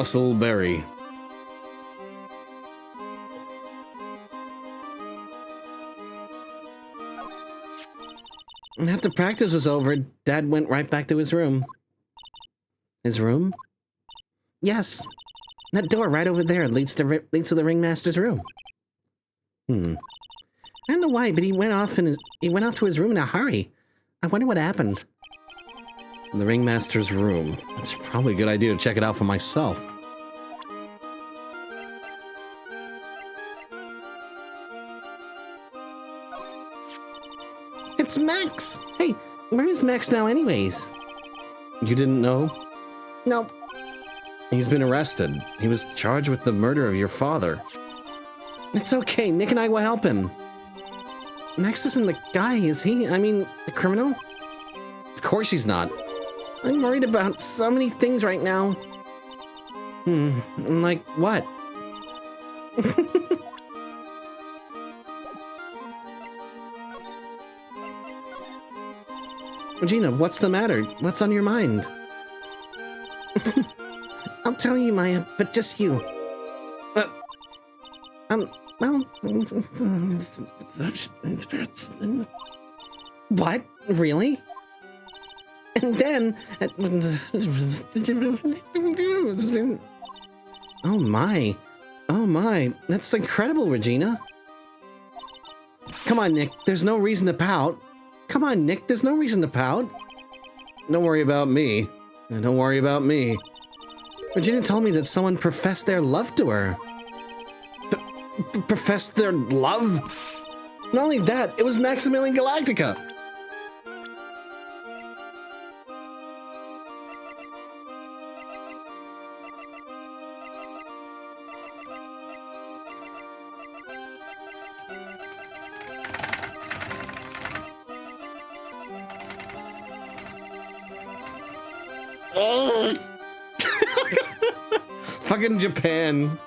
Russell Berry. And after practice was over, Dad went right back to his room. His room? Yes. That door right over there leads to the ringmaster's room. I don't know why, but he went off to his room in a hurry. I wonder what happened. The ringmaster's room. It's probably a good idea to check it out for myself. It's Max! Hey, where is Max now anyways? You didn't know? Nope. He's been arrested. He was charged with the murder of your father. It's okay, Nick and I will help him. Max isn't the guy, is he? I mean, the criminal? Of course he's not. I'm worried about so many things right now. Like what? Regina, what's the matter? What's on your mind? I'll tell you, Maya, but just you. Well... What? Really? And then... Oh my. Oh my. That's incredible, Regina. Come on, Nick. There's no reason to pout. Come on, Nick. There's no reason to pout. Don't worry about me. Don't worry about me. Regina told me that someone professed their love to her. Professed their love? Not only that, it was Maximilian Galactica. Fucking Japan.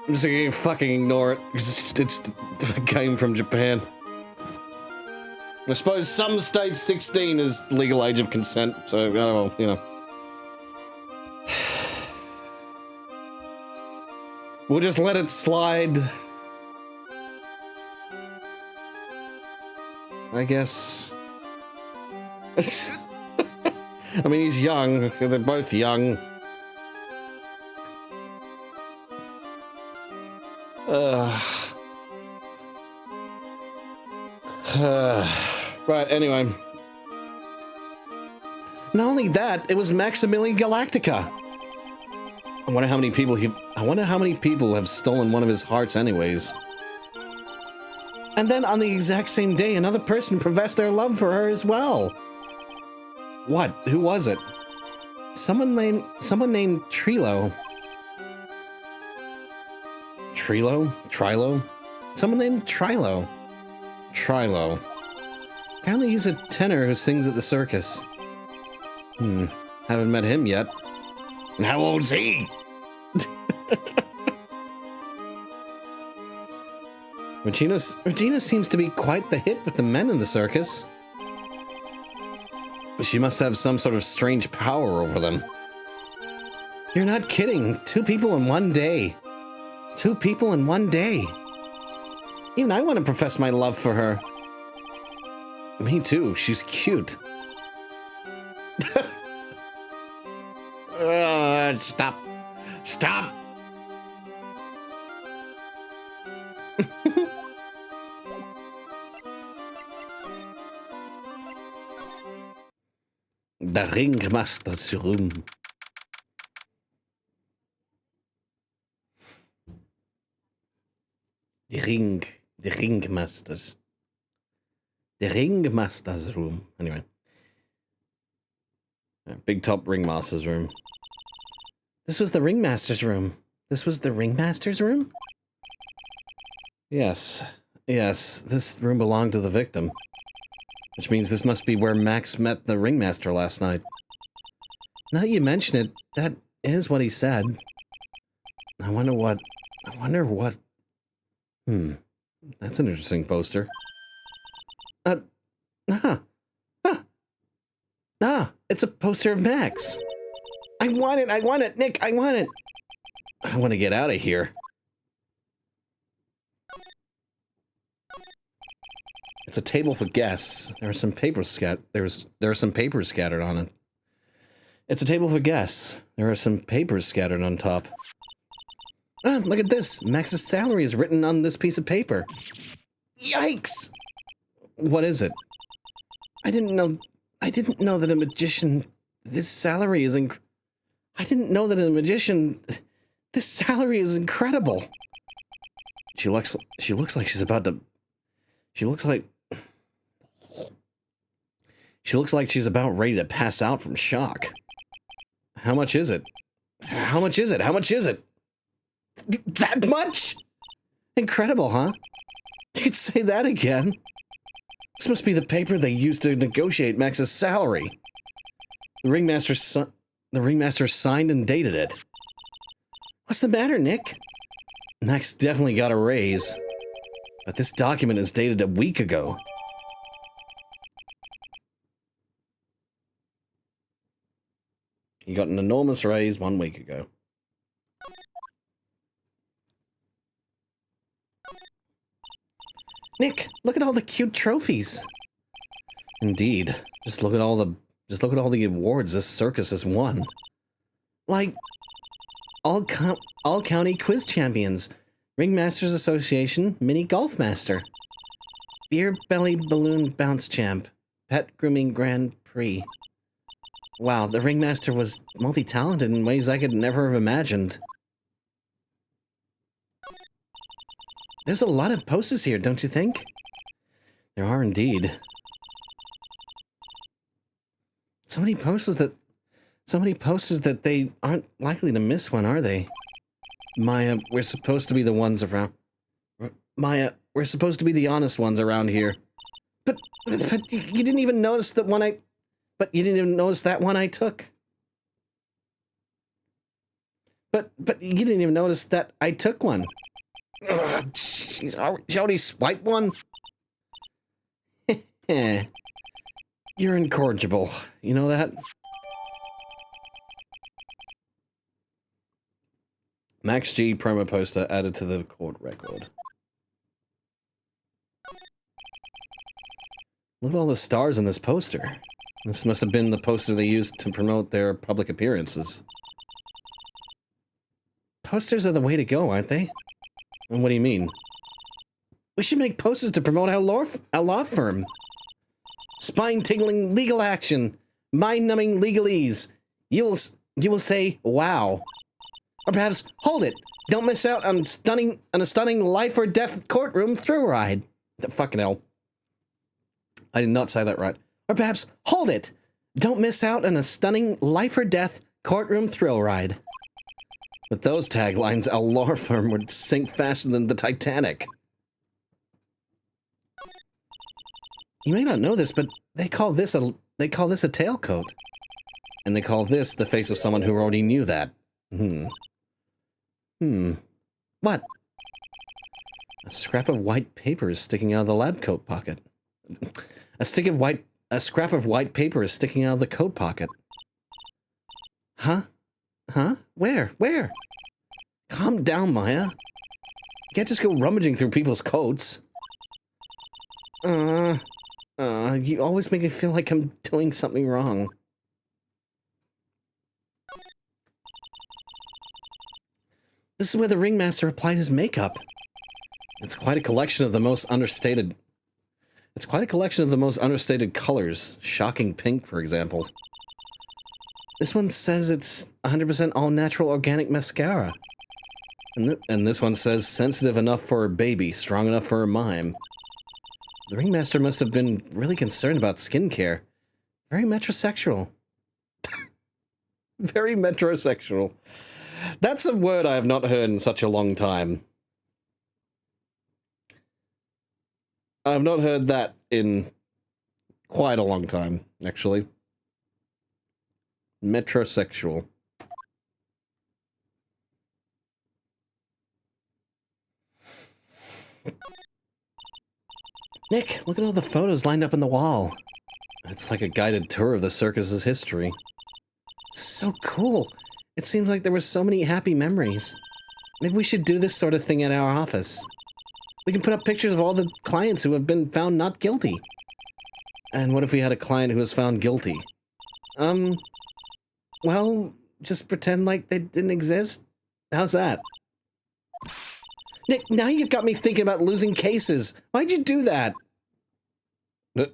I'm just gonna fucking ignore it. It's a game from Japan. I suppose some states 16 is legal age of consent, so, well, you know. We'll just let it slide. I guess. I mean, he's young. They're both young. Right, anyway. Not only that, it was Maximilian Galactica. I wonder how many people have stolen one of his hearts anyways. And then on the exact same day, another person professed their love for her as well. What? Who was it? Someone named Trilo. Trilo? Someone named Trilo. Trilo. Apparently he's a tenor who sings at the circus. Haven't met him yet. And how old's he? Regina seems to be quite the hit with the men in the circus. She must have some sort of strange power over them. You're not kidding. 2 people in one day. 2 people in one day. Even I want to profess my love for her. Me too. She's cute. Stop. Stop. The ringmaster's room. The ringmaster's room. Anyway. Big top ringmaster's room. This was the ringmaster's room. This was the ringmaster's room? Yes. Yes, this room belonged to the victim. Which means this must be where Max met the ringmaster last night. Now that you mention it, that is what he said. I wonder what... That's an interesting poster. Ah, it's a poster of Max. I want it, Nick, I want it. I want to get out of here. It's a table for guests. There are some papers there are some papers scattered on it. It's a table for guests. There are some papers scattered on top. Ah, look at this. Max's salary is written on this piece of paper. Yikes! What is it? I didn't know that a magician... This salary is I didn't know that a magician... This salary is incredible. She looks like she's about to... She looks like she's about ready to pass out from shock. How much is it? How much is it? How much is it? That much? Incredible, huh? You could say that again. This must be the paper they used to negotiate Max's salary. The ringmaster signed and dated it. What's the matter, Nick? Max definitely got a raise. But this document is dated a week ago. He got an enormous raise 1 week ago. Nick, look at all the cute trophies. Indeed. Just look at all the awards this circus has won. Like all county quiz champions, Ringmasters Association Mini Golf Master, Beer Belly Balloon Bounce Champ, Pet Grooming Grand Prix. Wow, the Ringmaster was multi-talented in ways I could never have imagined. There's a lot of posters here, don't you think? There are indeed. So many posters that they aren't likely to miss one, are they? Maya, we're supposed to be the ones around. Maya, we're supposed to be the honest ones around here. But you didn't even notice that one I... But you didn't even notice that one I took. But you didn't even notice that I took one. Ugh, she already swiped one? You're incorrigible. You know that? Max G promo poster added to the court record. Look at all the stars in this poster. This must have been the poster they used to promote their public appearances. Posters are the way to go, aren't they? And what do you mean? We should make posters to promote our law firm. Spine-tingling legal action. Mind-numbing legalese. You will say, wow. Or perhaps, hold it. Don't miss out on a stunning life or death courtroom thrill ride. The fucking hell. I did not say that right. Or perhaps, hold it! Don't miss out on a stunning life-or-death courtroom thrill ride. With those taglines, our law firm would sink faster than the Titanic. You may not know this, but they call this a tailcoat. And they call this the face of someone who already knew that. What? A scrap of white paper is sticking out of the lab coat pocket. A scrap of white paper is sticking out of the coat pocket. Huh? Huh? Where? Where? Calm down, Maya. You can't just go rummaging through people's coats. You always make me feel like I'm doing something wrong. This is where the ringmaster applied his makeup. It's quite a collection of the most understated... It's quite a collection of the most understated colors. Shocking pink, for example. This one says it's 100% all-natural organic mascara. And this one says sensitive enough for a baby, strong enough for a mime. The ringmaster must have been really concerned about skincare. Very metrosexual. Very metrosexual. That's a word I have not heard in such a long time. I've not heard that in quite a long time, actually. Metrosexual. Nick, look at all the photos lined up on the wall. It's like a guided tour of the circus's history. So cool. It seems like there were so many happy memories. Maybe we should do this sort of thing at our office. We can put up pictures of all the clients who have been found not guilty. And what if we had a client who was found guilty? Well, just pretend like they didn't exist? How's that? Nick, now you've got me thinking about losing cases. Why'd you do that? This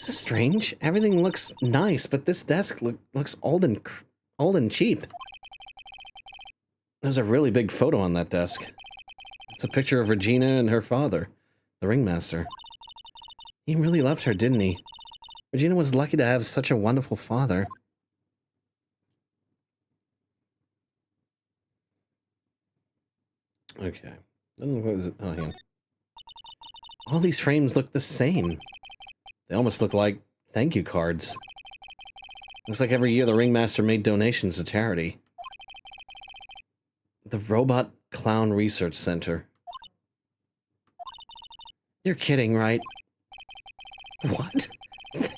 is strange. Everything looks nice, but this desk looks old and cheap. There's a really big photo on that desk. It's a picture of Regina and her father, the ringmaster. He really loved her, didn't he? Regina was lucky to have such a wonderful father. Okay. Oh, hang on. All these frames look the same. They almost look like thank you cards. Looks like every year the ringmaster made donations to charity. The Robot Clown Research Center. You're kidding, right? What?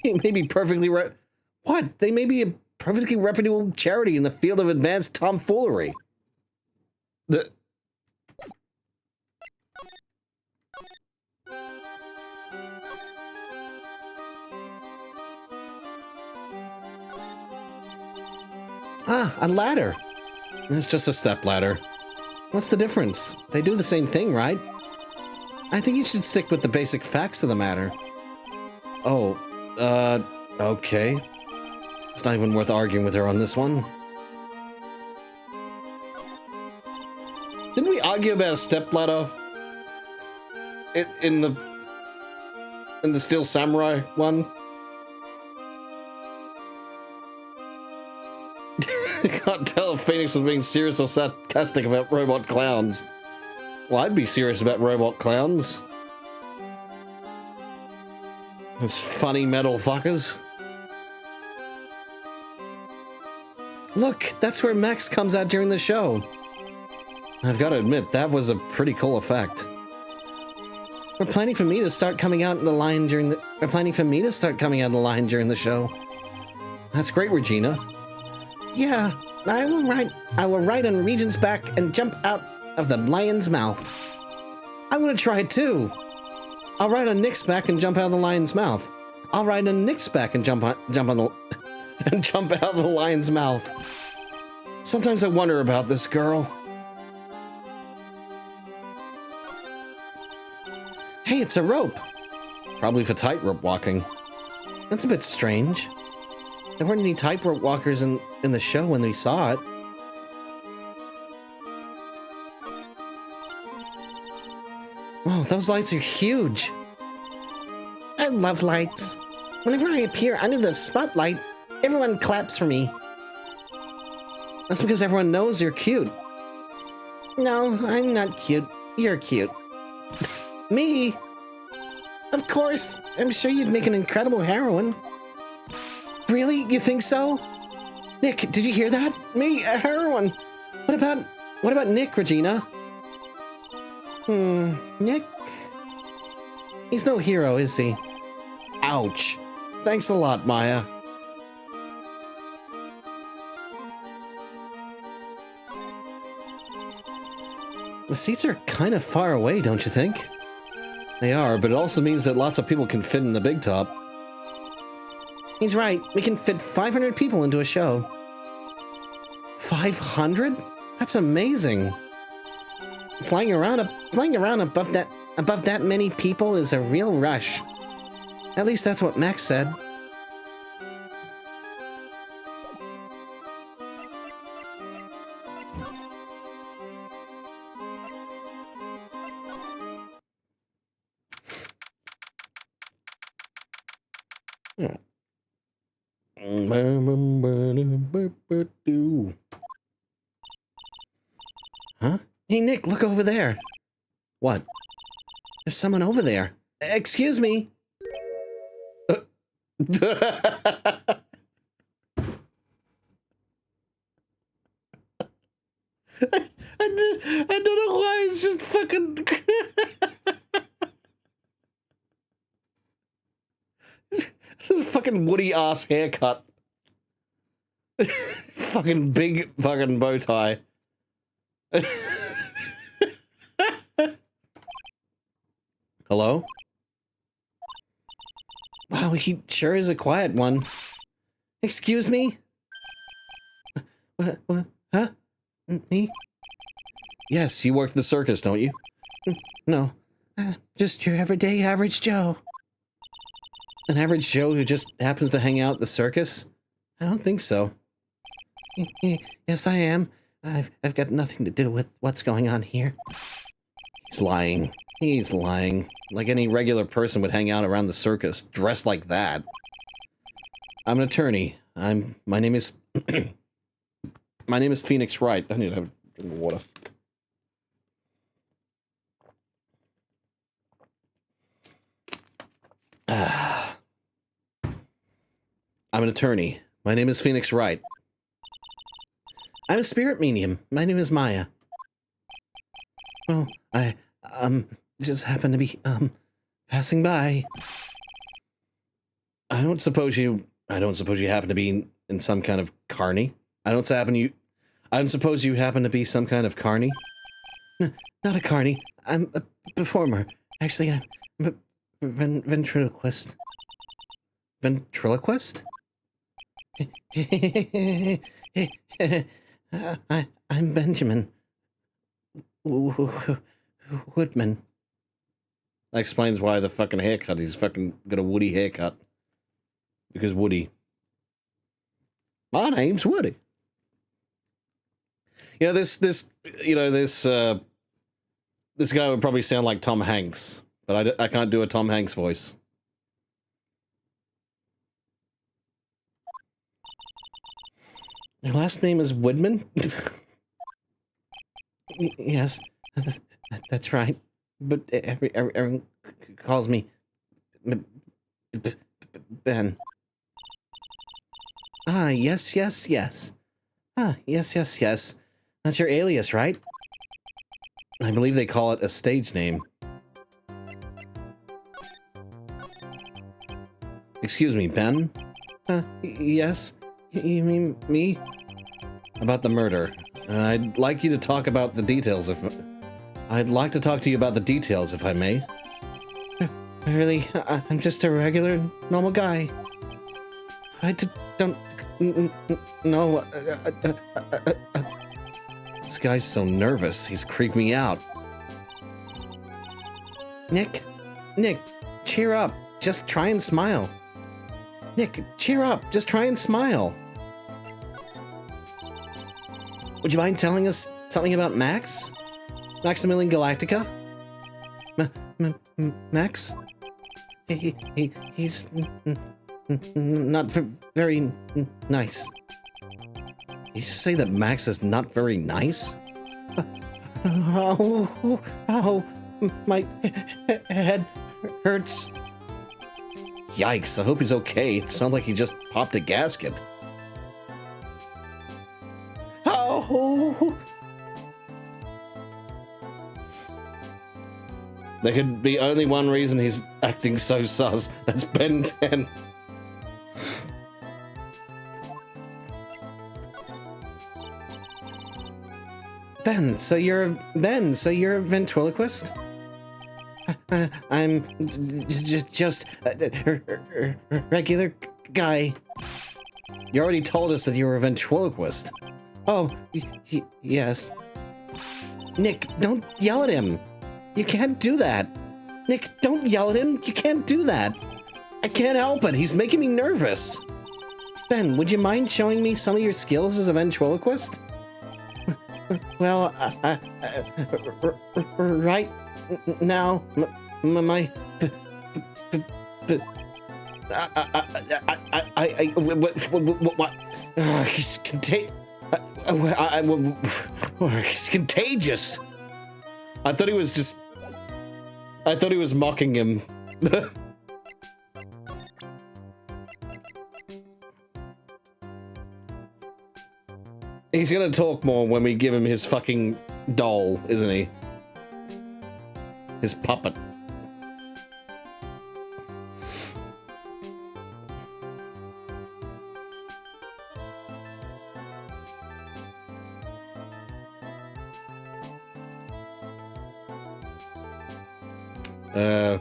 They may be perfectly What? They may be a perfectly reputable charity in the field of advanced tomfoolery. Ah, a ladder. It's just a step ladder. What's the difference? They do the same thing, right? I think you should stick with the basic facts of the matter. Oh, okay. It's not even worth arguing with her on this one. Didn't we argue about a stepladder in the Steel Samurai one? I can't tell if Phoenix was being serious or sarcastic about robot clowns. Well, I'd be serious about robot clowns. Those funny metal fuckers. Look, that's where Max comes out during the show. I've got to admit, that was a pretty cool effect. We're planning for me to start coming out in the line during the... We're planning for me to start coming out in the line during the show. That's great, Regina. Yeah, I will ride on Regent's back and jump out of the lion's mouth. I want to try it too. I'll ride on Nick's back and jump out of the lion's mouth. I'll ride on Nick's back and jump out of the lion's mouth. Sometimes I wonder about this girl. Hey, it's a rope. Probably for tightrope walking. That's a bit strange. There weren't any tightrope walkers in the show when we saw it. Oh, those lights are huge. I love lights. Whenever I appear under the spotlight, everyone claps for me. That's because everyone knows you're cute. No, I'm not cute. You're cute. Me? Of course. I'm sure you'd make an incredible heroine. Really? You think so? Nick, did you hear that? Me, a heroine. What about Nick, Regina? Nick? He's no hero, is he? Ouch. Thanks a lot, Maya. The seats are kind of far away, don't you think? They are, but it also means that lots of people can fit in the big top. He's right. We can fit 500 people into a show. 500? That's amazing. Flying around above that many people is a real rush. At least that's what Max said. Huh? Hey, Nick, look over there. What? There's someone over there. Excuse me. I don't know why, it's just fucking... Fucking Woody ass haircut. Fucking big fucking bow tie. Hello? Wow, he sure is a quiet one. Excuse me? What? Huh? Me? Yes, you work the circus, don't you? No. Just your everyday average Joe. An average Joe who just happens to hang out at the circus? I don't think so. Yes, I am. I've got nothing to do with what's going on here. He's lying. He's lying. Like any regular person would hang out around the circus, dressed like that. I'm an attorney. My name is... my name is Phoenix Wright. I need to have a drink of water. I'm an attorney. My name is Phoenix Wright. I'm a spirit medium. My name is Maya. Well, I just happened to be, passing by. I don't suppose you happen to be in some kind of carny? I don't suppose you happen to be some kind of carny? No, not a carny. I'm a performer. Actually, I'm a ventriloquist. Ventriloquist? I'm Benjamin Woodman. That explains why the fucking haircut. He's fucking got a Woody haircut. Because Woody. My name's Woody. You know, this guy would probably sound like Tom Hanks, but I can't do a Tom Hanks voice. Your last name is Woodman? Yes, that's right. But everyone calls me Ben. Ah, yes. Ah, yes. That's your alias, right? I believe they call it a stage name. Excuse me, Ben? Yes? You mean me? About the murder. I'd like you to talk about the details if... I'd like to talk to you about the details, if I may. Really? I'm just a regular, normal guy. I don't... No... This guy's so nervous. He's creeped me out. Nick, cheer up. Just try and smile. Nick, cheer up. Just try and smile. Would you mind telling us something about Max? Maximilian Galactica? Max? He's not very nice. Did you just say that Max is not very nice? Oh, my head hurts. Yikes, I hope he's okay. It sounds like he just popped a gasket. Oh! There could be only one reason he's acting so sus. That's Ben 10. Ben, so you're a ventriloquist? I'm just a regular guy. You already told us that you were a ventriloquist. Oh, yes. Nick, don't yell at him. You can't do that. Nick, don't yell at him. You can't do that. I can't help it. He's making me nervous. Ben, would you mind showing me some of your skills as a ventriloquist? Well, right now, he's contagious. I thought he was mocking him. He's gonna talk more when we give him his fucking doll, isn't he? His puppet. Hmm.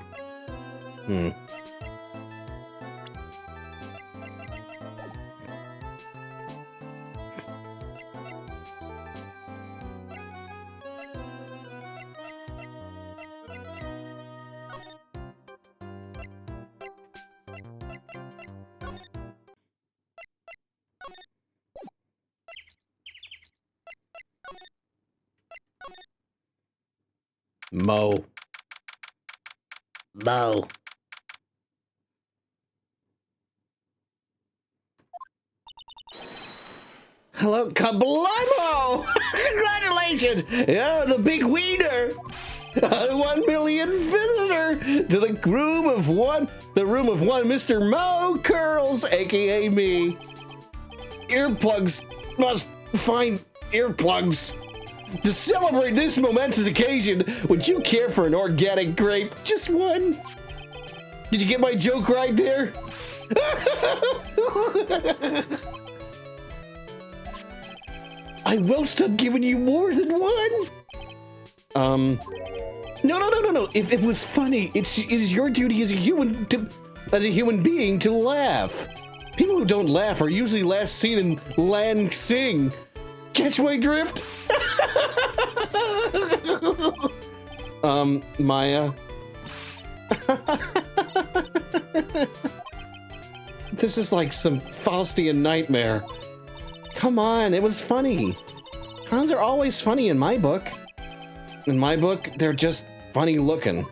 Mo. Mo. Hello, Kablamo! Congratulations! Yeah, the big wiener! 1 million visitor to the room of one, Mr. Mo Curls, aka me. Earplugs must find earplugs. To celebrate this momentous occasion, would you care for an organic grape? Just one? Did you get my joke right there? I will stop giving you more than one. No. If it was funny, it is your duty as a human being to laugh. People who don't laugh are usually last seen in Lan Xing. Catch my drift? Maya. This is like some Faustian nightmare. Come on, it was funny. Clowns are always funny in my book. In my book, they're just funny looking.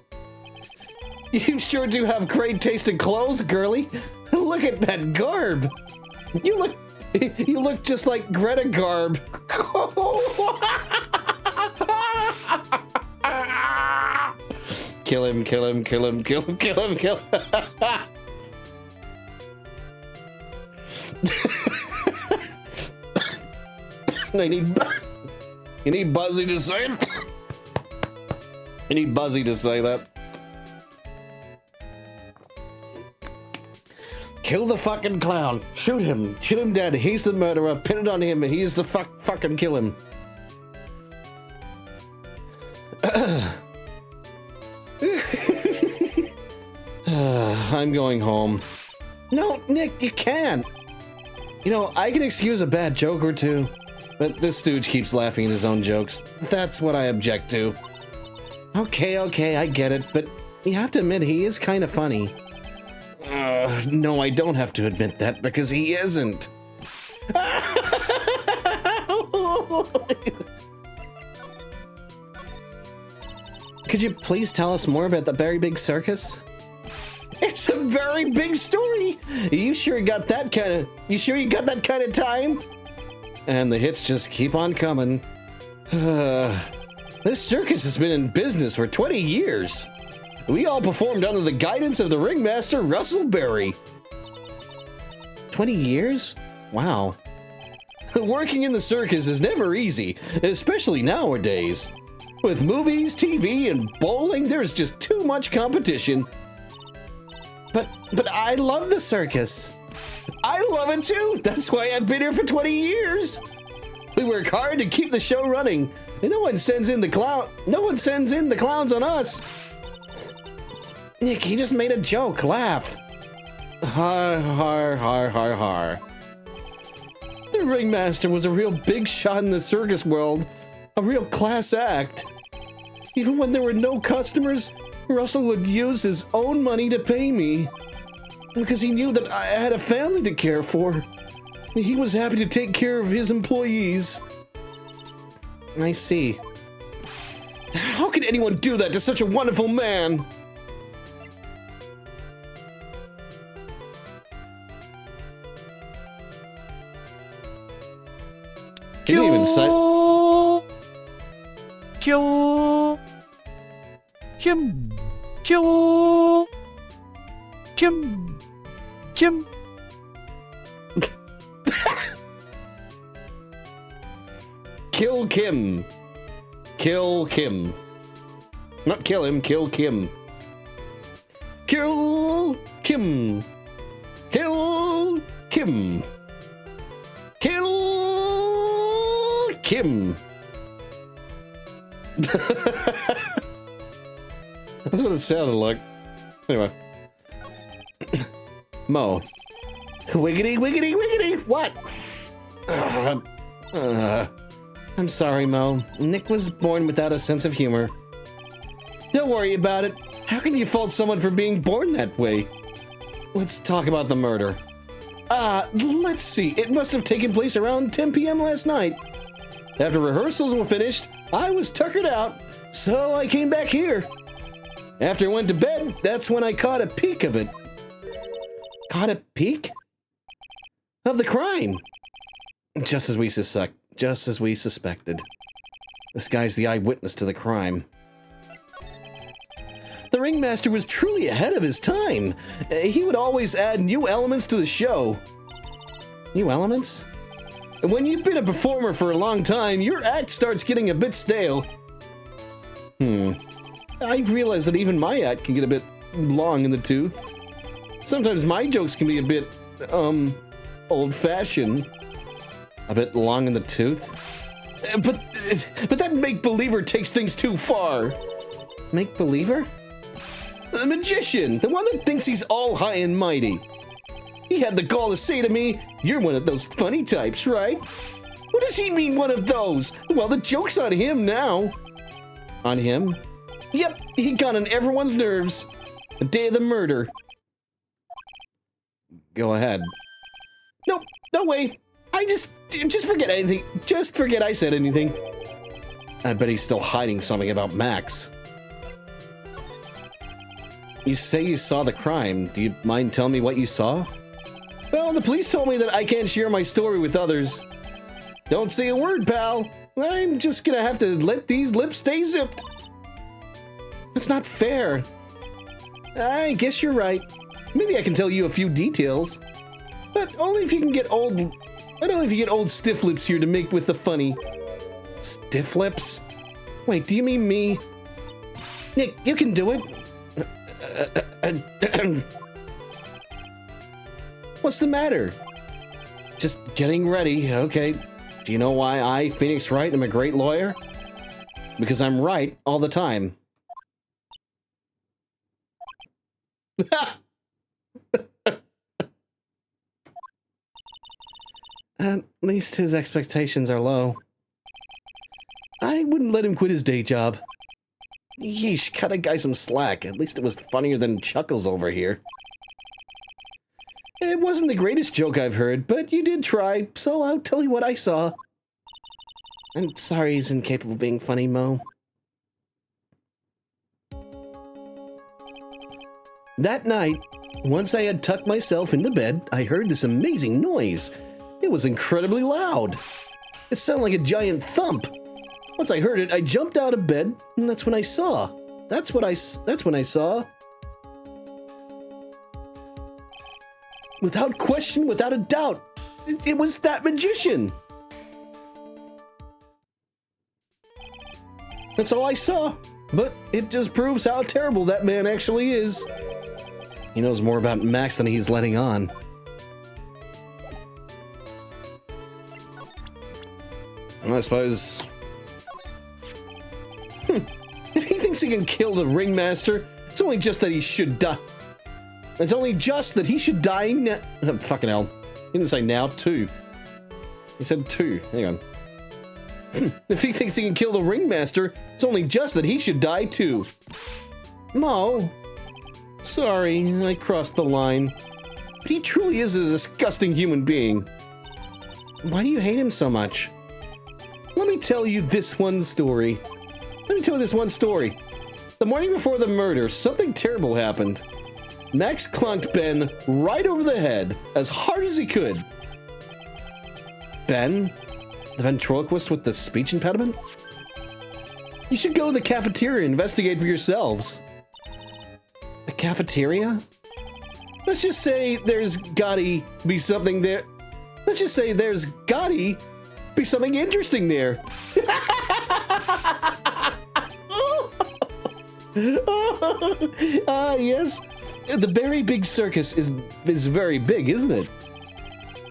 You sure do have great taste in clothes, girly. Look at that garb. You look just like Greta Garb. Kill him. You need Buzzy to say it. You need Buzzy to say that. Kill the fucking clown. Shoot him dead. He's the murderer. Pin it on him. He's the fucking kill him. I'm going home. No, Nick, you can't. You know, I can excuse a bad joke or two, but this stooge keeps laughing at his own jokes. That's what I object to. Okay, I get it, but you have to admit he is kind of funny. No, I don't have to admit that because he isn't. Could you please tell us more about the very big circus? It's a very big story. You sure you got that kind of time? And the hits just keep on coming. This circus has been in business for 20 years. We all performed under the guidance of the ringmaster, Russell Berry. 20 years? Wow. Working in the circus is never easy, especially nowadays. With movies, TV, and bowling, there's just too much competition. But I love the circus. I love it too. That's why I've been here for 20 years. We work hard to keep the show running, and no one sends in the clowns on us. Nick, he just made a joke. Laugh. Har, har, har, har, har. The ringmaster was a real big shot in the circus world. A real class act. Even when there were no customers, Russell would use his own money to pay me. Because he knew that I had a family to care for. He was happy to take care of his employees. I see. How could anyone do that to such a wonderful man? He didn't even say. Kill him. Kill Kim. Kill Kim. Kill Kim. Not kill him, kill Kim. Kill Kim. Kill Kim. Kill Kim. That's what it sounded like. Anyway. Mo. Wiggity, wiggity, wiggity! What? I'm sorry, Mo. Nick was born without a sense of humor. Don't worry about it. How can you fault someone for being born that way? Let's talk about the murder. Let's see. It must have taken place around 10 p.m. last night. After rehearsals were finished, I was tuckered out, so I came back here. After I went to bed, that's when I caught a peek of it. Caught a peek? Of the crime. Just as we suspected. This guy's the eyewitness to the crime. The ringmaster was truly ahead of his time. He would always add new elements to the show. New elements? And when you've been a performer for a long time, your act starts getting a bit stale. I realize that even my act can get a bit long in the tooth. Sometimes my jokes can be a bit, old-fashioned. A bit long in the tooth? But that make-believer takes things too far. Make-believer? The magician, the one that thinks he's all high and mighty. He had the gall to say to me, "You're one of those funny types, right?" What does he mean, one of those? Well, the joke's on him now. On him? Yep, he got on everyone's nerves. The day of the murder. Go ahead. Nope, no way. Just forget anything. Just forget I said anything. I bet he's still hiding something about Max. You say you saw the crime. Do you mind telling me what you saw? Well, the police told me that I can't share my story with others. Don't say a word, pal. I'm just gonna have to let these lips stay zipped. That's not fair. I guess you're right. Maybe I can tell you a few details. But only if you can get old... But only if you get old stiff lips here to make with the funny. Stiff lips? Wait, do you mean me? Nick, you can do it. What's the matter? Just getting ready, okay. Do you know why I, Phoenix Wright, am a great lawyer? Because I'm right all the time. At least his expectations are low. I wouldn't let him quit his day job. Yeesh, cut a guy some slack. At least it was funnier than Chuckles over here. It wasn't the greatest joke I've heard, but you did try, so I'll tell you what I saw. I'm sorry he's incapable of being funny, Mo. That night, once I had tucked myself into bed, I heard this amazing noise. It was incredibly loud. It sounded like a giant thump. Once I heard it, I jumped out of bed, and that's when I saw. That's when I saw. Without question, without a doubt, it was that magician. That's all I saw, but it just proves how terrible that man actually is. He knows more about Max than he's letting on. I suppose... If he thinks he can kill the ringmaster, it's only just that he should die. It's only just that he should die now. Fucking hell. He didn't say now, two. He said two. Hang on. If he thinks he can kill the ringmaster, it's only just that he should die too. Mo. Sorry, I crossed the line. But he truly is a disgusting human being. Why do you hate him so much? Let me tell you this one story. The morning before the murder, something terrible happened. Max clunked Ben right over the head as hard as he could. Ben? The ventriloquist with the speech impediment? You should go to the cafeteria and investigate for yourselves. The cafeteria? Let's just say there's gotta be something there. Let's just say there's gotta be something interesting there. Yes. The very big circus is very big, isn't it?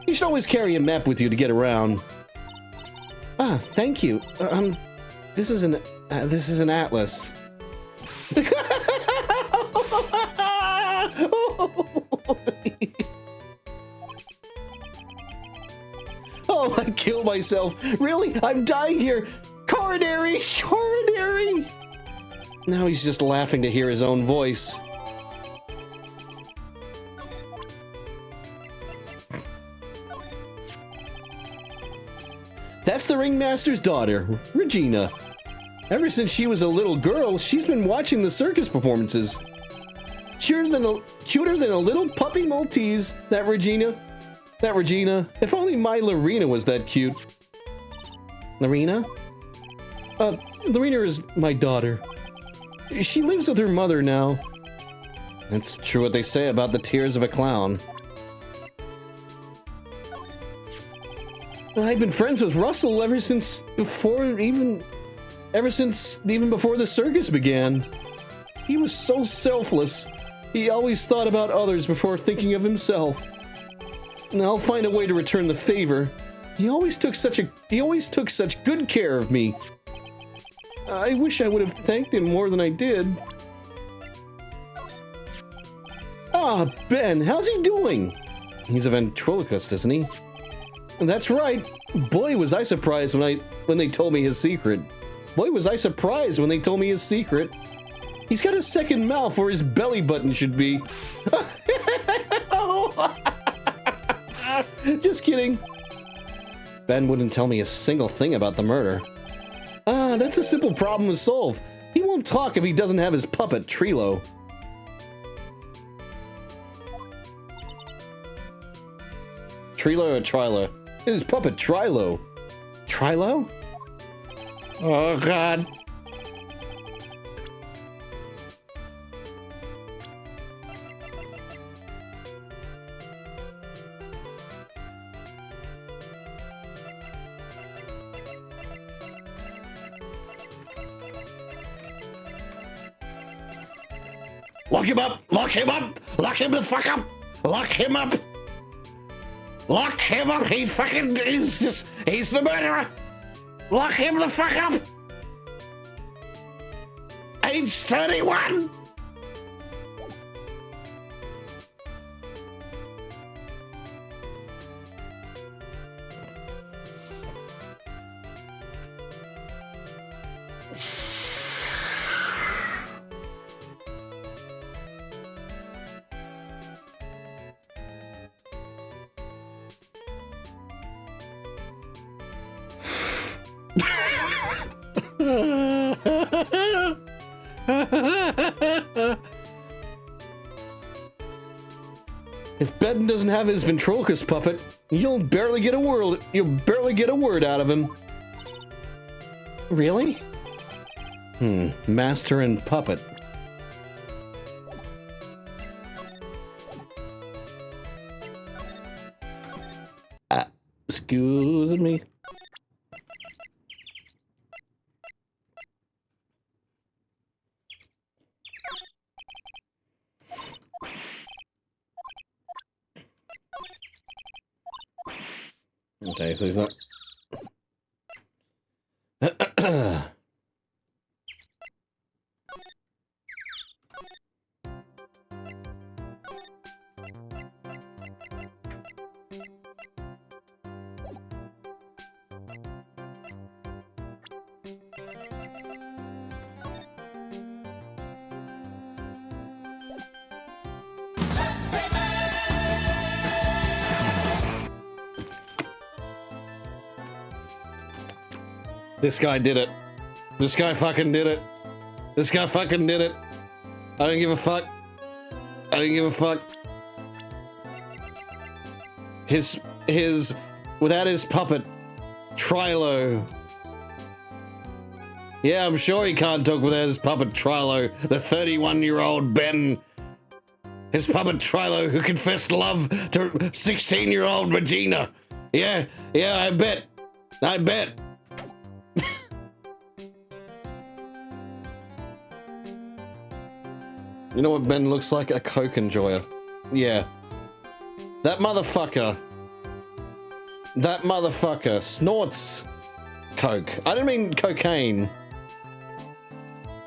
You should always carry a map with you to get around. Ah, thank you. This is an atlas. No, I killed myself. Really? I'm dying here. Coronary! Coronary! Now he's just laughing to hear his own voice. That's the ringmaster's daughter, Regina. Ever since she was a little girl, she's been watching the circus performances. Cuter than a little puppy Maltese, that Regina. That Regina. If only my Lorena was that cute. Lorena? Lorena is my daughter. She lives with her mother now. It's true what they say about the tears of a clown. I've been friends with Russell ever since even before the circus began. He was so selfless. He always thought about others before thinking of himself. And I'll find a way to return the favor. He always took such good care of me. I wish I would have thanked him more than I did. Ah, Ben, how's he doing? He's a ventriloquist, isn't he? That's right. Boy, was I surprised when they told me his secret. Boy, was I surprised when they told me his secret. He's got a second mouth where his belly button should be. Just kidding. Ben wouldn't tell me a single thing about the murder. Ah, that's a simple problem to solve. He won't talk if he doesn't have his puppet, Trilo. Trilo or Trilo? His puppet, Trilo. Trilo? Oh, God. Lock him up! Lock him up! Lock him the fuck up! Lock him up! Lock him up! He's the murderer! Lock him the fuck up! Age 31! If Ben doesn't have his ventriloquist puppet, you'll barely get a word out of him. Really? Master and puppet. Excuse me. Okay, so he's not. This guy did it. This guy fucking did it. This guy fucking did it. I don't give a fuck. I don't give a fuck. Without his puppet, Trilo. Yeah, I'm sure he can't talk without his puppet, Trilo, the 31-year-old Ben. His puppet, Trilo, who confessed love to 16-year-old Regina. Yeah, I bet. I bet. You know what Ben looks like? A coke enjoyer. Yeah. That motherfucker snorts coke. I don't mean cocaine.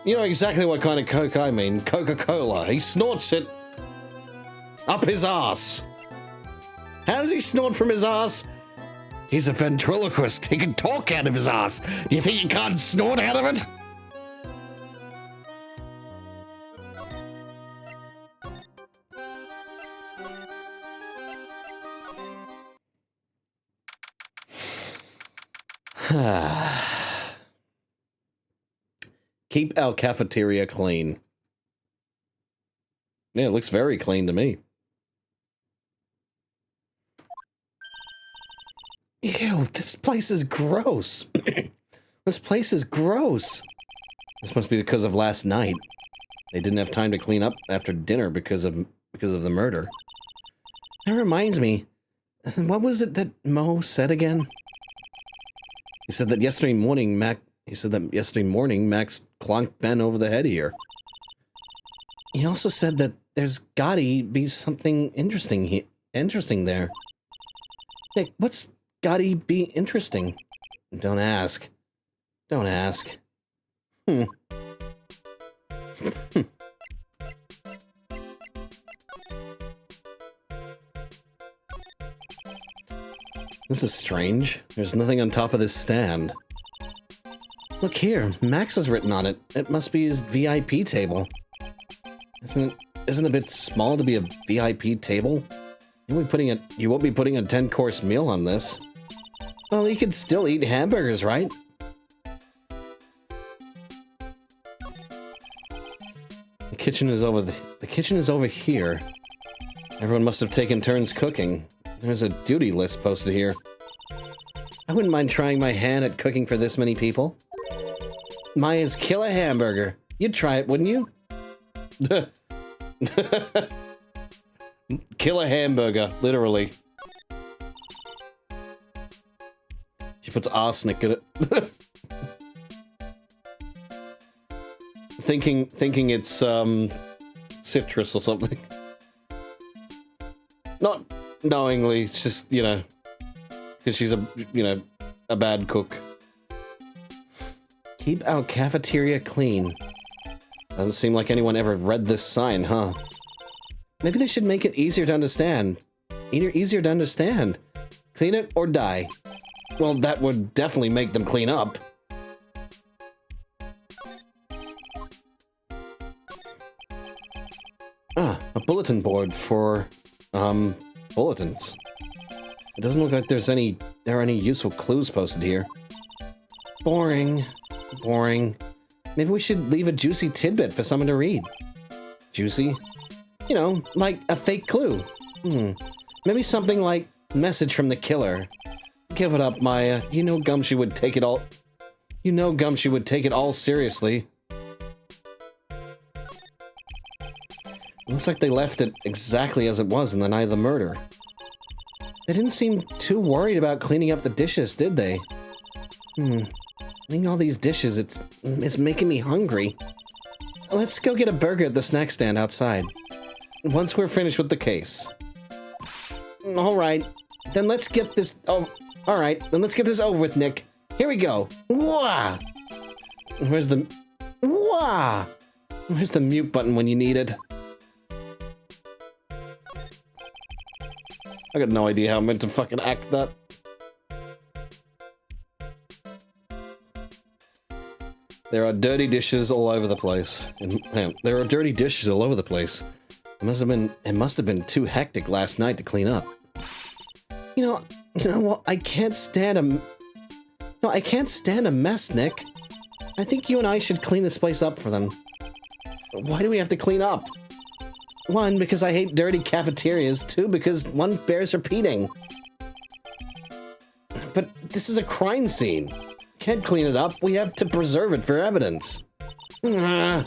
You know exactly what kind of coke I mean. Coca-Cola. He snorts it up his ass. How does he snort from his ass? He's a ventriloquist. He can talk out of his ass. Do you think he can't snort out of it? Keep our cafeteria clean. Yeah, it looks very clean to me. Ew, this place is gross. This place is gross. This must be because of last night. They didn't have time to clean up after dinner because of the murder. That reminds me, what was it that Mo said again? He said that yesterday morning Max clonked Ben over the head here. He also said that there's gotta be something interesting there. Nick, what's gotta be interesting? Don't ask. Don't ask. This is strange. There's nothing on top of this stand. Look here, Max is written on it. It must be his VIP table. Isn't it a bit small to be a VIP table? You won't be putting a 10-course meal on this. Well, you could still eat hamburgers, right? The kitchen is over here. Everyone must have taken turns cooking. There's a duty list posted here. I wouldn't mind trying my hand at cooking for this many people. Maya's kill a hamburger. You'd try it, wouldn't you? Kill a hamburger, literally. She puts arsenic in it. thinking it's citrus or something. Not knowingly, it's just, you know, because she's a bad cook. Keep our cafeteria clean. Doesn't seem like anyone ever read this sign, huh? Maybe they should make it easier to understand. Easier to understand. Clean it or die. Well, that would definitely make them clean up. Ah, a bulletin board for, bulletins. It doesn't look like there are any useful clues posted here. Boring. Boring. Maybe we should leave a juicy tidbit for someone to read. Juicy? You know, like a fake clue. Maybe something like, message from the killer. Give it up, Maya. You know Gumshoe would take it all... You know Gumshoe would take it all seriously. Looks like they left it exactly as it was in the night of the murder. They didn't seem too worried about cleaning up the dishes, did they? Eating all these dishes, it's making me hungry. Let's go get a burger at the snack stand outside. Once we're finished with the case. Alright, then let's get this... Oh, alright, then let's get this over with, Nick. Here we go. Wah! Where's the... Wah! Where's the mute button when you need it? I got no idea how I'm meant to fucking act that. There are dirty dishes all over the place. There are dirty dishes all over the place. It must have been too hectic last night to clean up. You know what? I can't stand a mess, Nick. I think you and I should clean this place up for them. Why do we have to clean up? 1, because I hate dirty cafeterias. 2, because one bears repeating. But this is a crime scene. Can't clean it up. We have to preserve it for evidence. You know,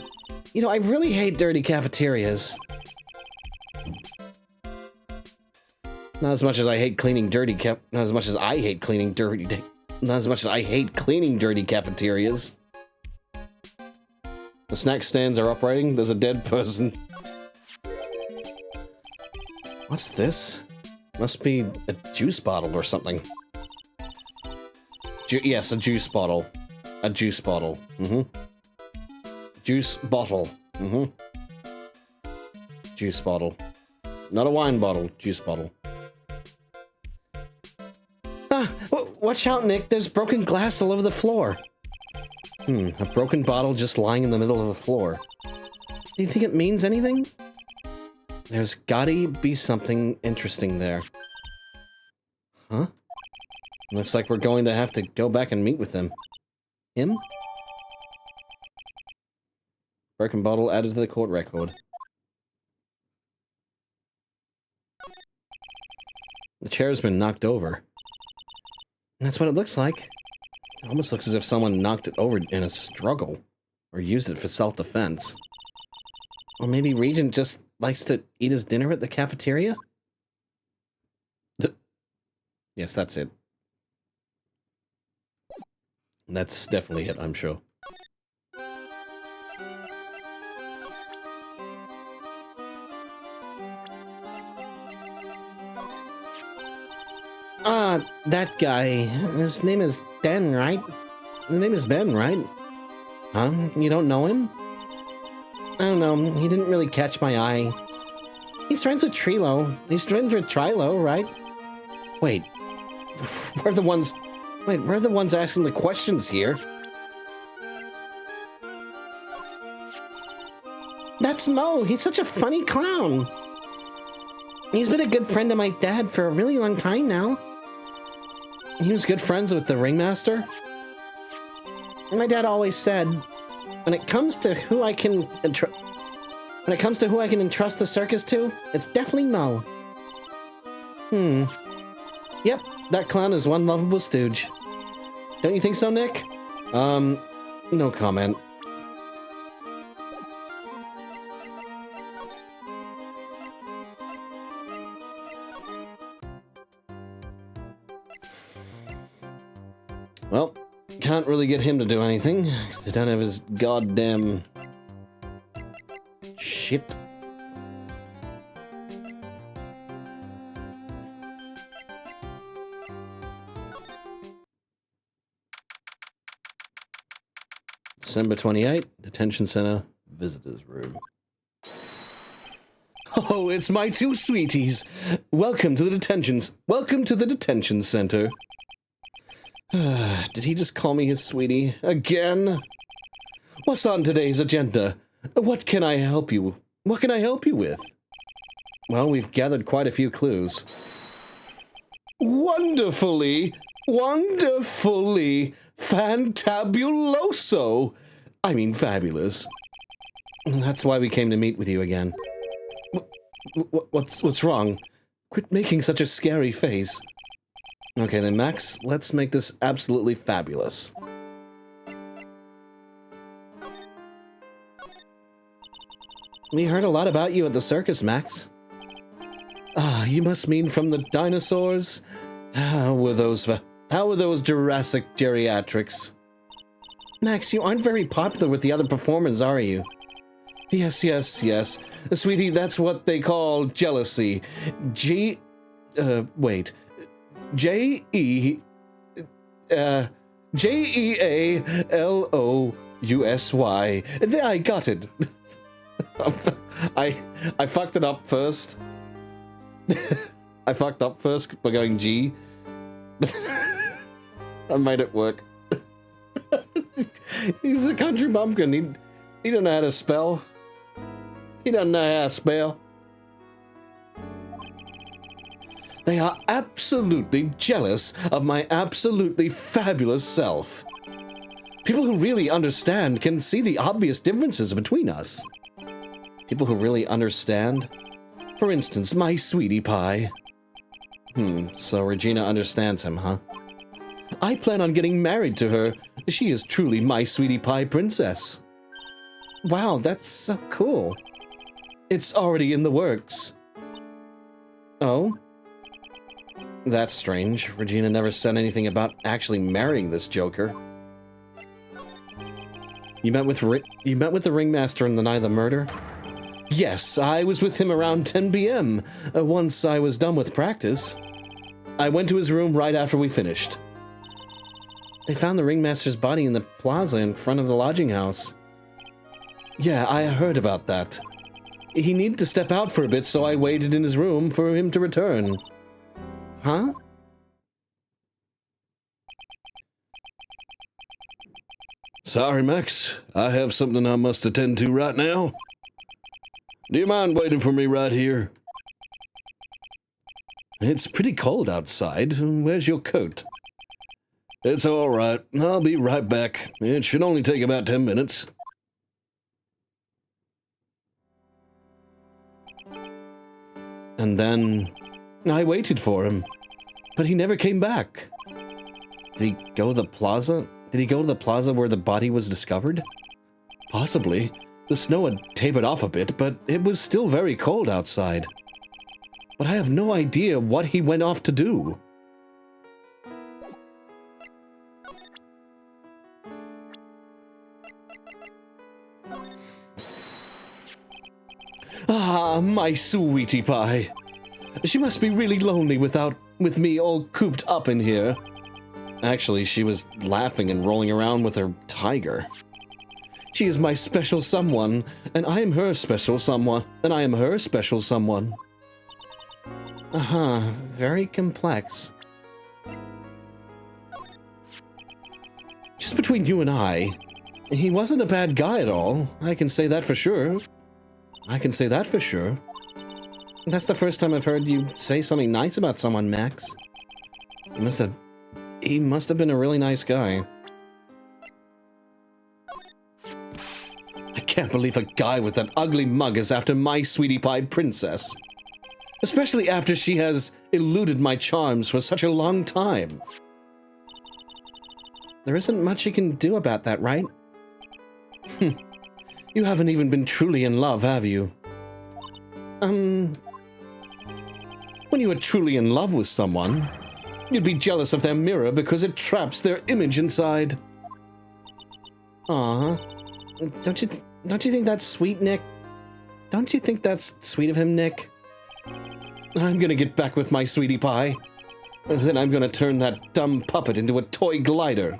I really hate dirty cafeterias. Not as much as I hate cleaning dirty not as much as I hate cleaning dirty not as much as I hate cleaning dirty cafeterias. The snack stands are uprighting. There's a dead person. What's this? Must be a juice bottle or something. Yes, a juice bottle. A juice bottle. Juice bottle. Juice bottle. Not a wine bottle. Juice bottle. Watch out, Nick. There's broken glass all over the floor. A broken bottle just lying in the middle of the floor. Do you think it means anything? There's gotta be something interesting there. Huh? Looks like we're going to have to go back and meet with him. Him? Broken bottle added to the court record. The chair's been knocked over. That's what it looks like. It almost looks as if someone knocked it over in a struggle, or used it for self-defense. Or maybe Regent just likes to eat his dinner at the cafeteria? Yes, that's it. That's definitely it, I'm sure. That guy. His name is Ben, right? His name is Ben, right? Huh? You don't know him? I don't know. He didn't really catch my eye. He's friends with Trilo. He's friends with Trilo, right? Wait. We're the ones... Wait, we're the ones asking the questions here. That's Mo. He's such a funny clown. He's been a good friend of my dad for a really long time now. He was good friends with the ringmaster. My dad always said, when it comes to who I can entrust the circus to, it's definitely Mo. Yep, that clown is one lovable stooge. Don't you think so, Nick? No comment. Well, can't really get him to do anything. They don't have his goddamn shit. December 28th, Detention Center, Visitors Room. Oh, it's my two sweeties. Welcome to the detention center. Did he just call me his sweetie again? What's on today's agenda? What can I help you with? Well, we've gathered quite a few clues. Wonderfully fantabuloso. I mean, fabulous. That's why we came to meet with you again. What's wrong? Quit making such a scary face. Okay then, Max, let's make this absolutely fabulous. We heard a lot about you at the circus, Max. Ah, you must mean from the dinosaurs? How were those Jurassic geriatrics? Max, you aren't very popular with the other performers, are you? Yes. Sweetie, that's what they call jealousy. Jealousy. There, I got it. I fucked it up first. I fucked up first by going G. I made it work. He's a country bumpkin. He don't know how to spell. He doesn't know how to spell. They are absolutely jealous of my absolutely fabulous self. People who really understand can see the obvious differences between us. People who really understand? For instance, my sweetie pie. So Regina understands him, huh? I plan on getting married to her. She is truly my sweetie pie princess. Wow, that's so cool. It's already in the works. Oh? That's strange. Regina never said anything about actually marrying this joker. You met with the ringmaster on the night of the murder? Yes, I was with him around 10 p.m. Once I was done with practice. I went to his room right after we finished. They found the ringmaster's body in the plaza in front of the lodging house. Yeah, I heard about that. He needed to step out for a bit, so I waited in his room for him to return. Huh? Sorry, Max. I have something I must attend to right now. Do you mind waiting for me right here? It's pretty cold outside. Where's your coat? It's all right. I'll be right back. It should only take about 10 minutes. And then I waited for him, but he never came back. Did he go to the plaza? Did he go to the plaza where the body was discovered? Possibly. The snow had tapered off a bit, but it was still very cold outside. But I have no idea what he went off to do. Ah, my sweetie pie. She must be really lonely with me all cooped up in here. Actually, she was laughing and rolling around with her tiger. She is my special someone, and I am her special someone, and I am her special someone. Very complex. Just between you and I, he wasn't a bad guy at all. I can say that for sure. I can say that for sure. That's the first time I've heard you say something nice about someone, Max. He must have been a really nice guy. I can't believe a guy with that ugly mug is after my sweetie pie princess. Especially after she has eluded my charms for such a long time. There isn't much you can do about that, right? You haven't even been truly in love, have you? When you are truly in love with someone, you'd be jealous of their mirror because it traps their image inside. Aw, don't you think that's sweet, Nick? Don't you think that's sweet of him, Nick? I'm gonna get back with my sweetie pie. Then I'm gonna turn that dumb puppet into a toy glider.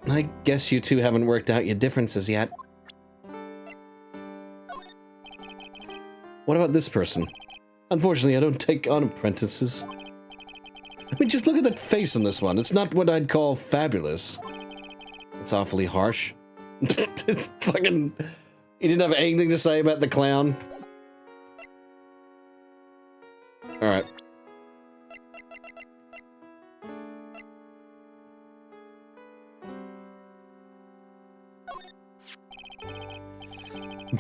I guess you two haven't worked out your differences yet. What about this person? Unfortunately, I don't take on apprentices. I mean, just look at that face on this one. It's not what I'd call fabulous. It's awfully harsh. It's fucking... You didn't have anything to say about the clown? Alright.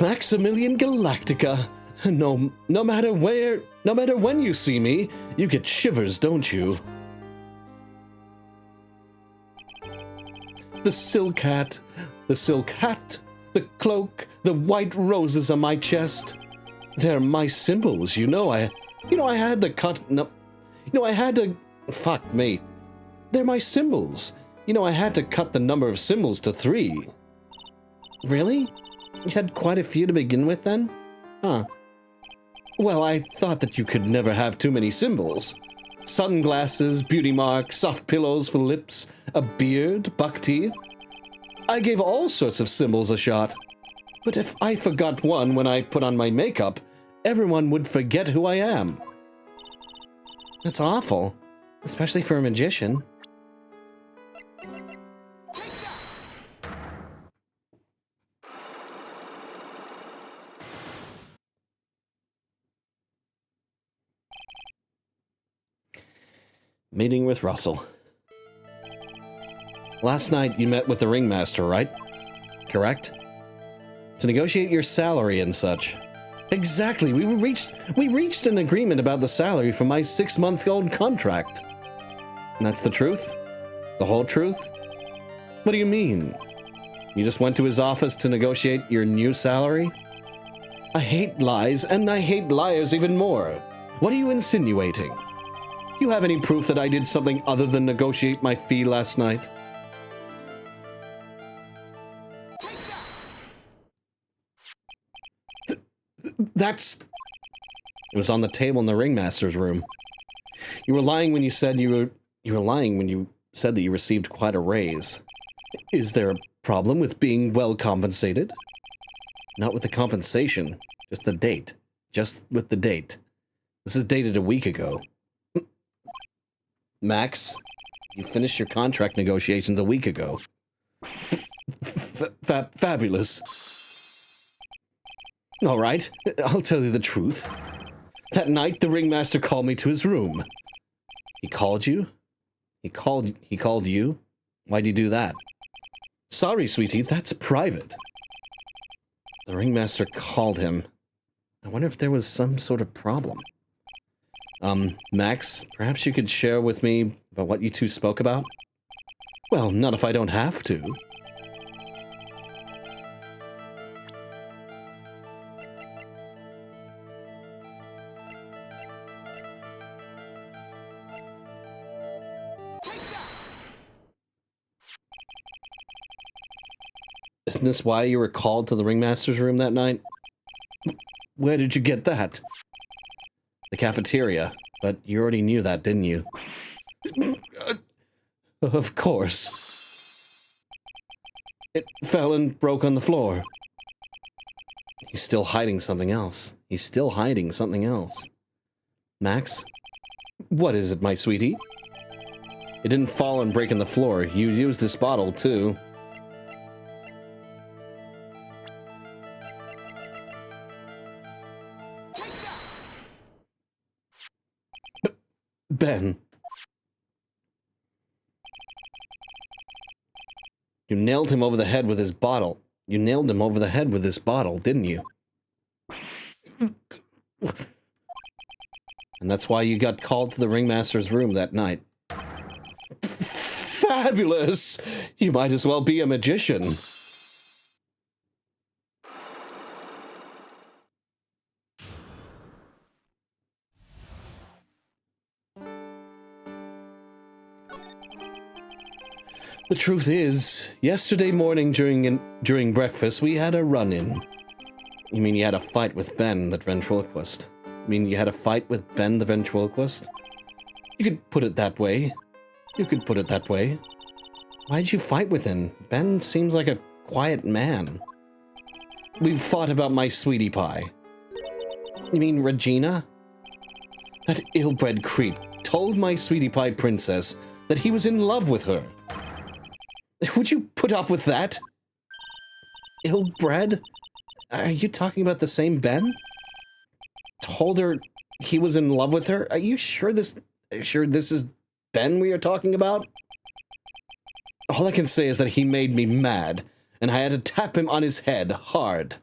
Maximilian Galactica. No matter where, no matter when you see me, you get shivers, don't you? The silk hat, the cloak, the white roses on my chest. They're my symbols, you know. I had to cut. No, I had to. Fuck me. They're my symbols. I had to cut the number of symbols to 3. Really? You had quite a few to begin with, then? Huh. Well, I thought that you could never have too many symbols. Sunglasses, beauty marks, soft pillows for lips, a beard, buck teeth. I gave all sorts of symbols a shot. But if I forgot one when I put on my makeup, everyone would forget who I am. That's awful, especially for a magician. Meeting with Russell. Last night you met with the ringmaster, right? Correct? To negotiate your salary and such. Exactly. We reached an agreement about the salary for my 6-month-old contract. And that's the truth? The whole truth? What do you mean? You just went to his office to negotiate your new salary? I hate lies, and I hate liars even more. What are you insinuating? Do you have any proof that I did something other than negotiate my fee last night? It was on the table in the ringmaster's room. You were lying when you said you were lying when you said that you received quite a raise. Is there a problem with being well compensated? Not with the compensation, just the date. Just with the date. This is dated a week ago. Max, You finished your contract negotiations a week ago. Fabulous. All right, I'll tell you the truth. That night, the ringmaster called me to his room. He called you? He called you? Why'd you do that? Sorry, sweetie, that's private. The ringmaster called him. I wonder if there was some sort of problem. Max, perhaps you could share with me about what you two spoke about? Well, not if I don't have to. Isn't this why you were called to the ringmaster's room that night? Where did you get that? The cafeteria. But you already knew that, didn't you? Of course. It fell and broke on the floor. He's still hiding something else. He's still hiding something else. Max? What is it, my sweetie? It didn't fall and break on the floor. You used this bottle, too. Ben. You nailed him over the head with his bottle. You nailed him over the head with this bottle, didn't you? And that's why you got called to the ringmaster's room that night. Fabulous! You might as well be a magician. The truth is, yesterday morning during breakfast, we had a run-in. You mean you had a fight with Ben, the ventriloquist? You mean you had a fight with Ben, the ventriloquist? You could put it that way. You could put it that way. Why'd you fight with him? Ben seems like a quiet man. We've fought about my sweetie pie. You mean Regina? That ill-bred creep told my sweetie pie princess that he was in love with her. Would you put up with that? Ill-bred? Are you talking about the same Ben? Told her he was in love with her? Are you sure this is Ben we are talking about? All I can say is that he made me mad, and I had to tap him on his head hard.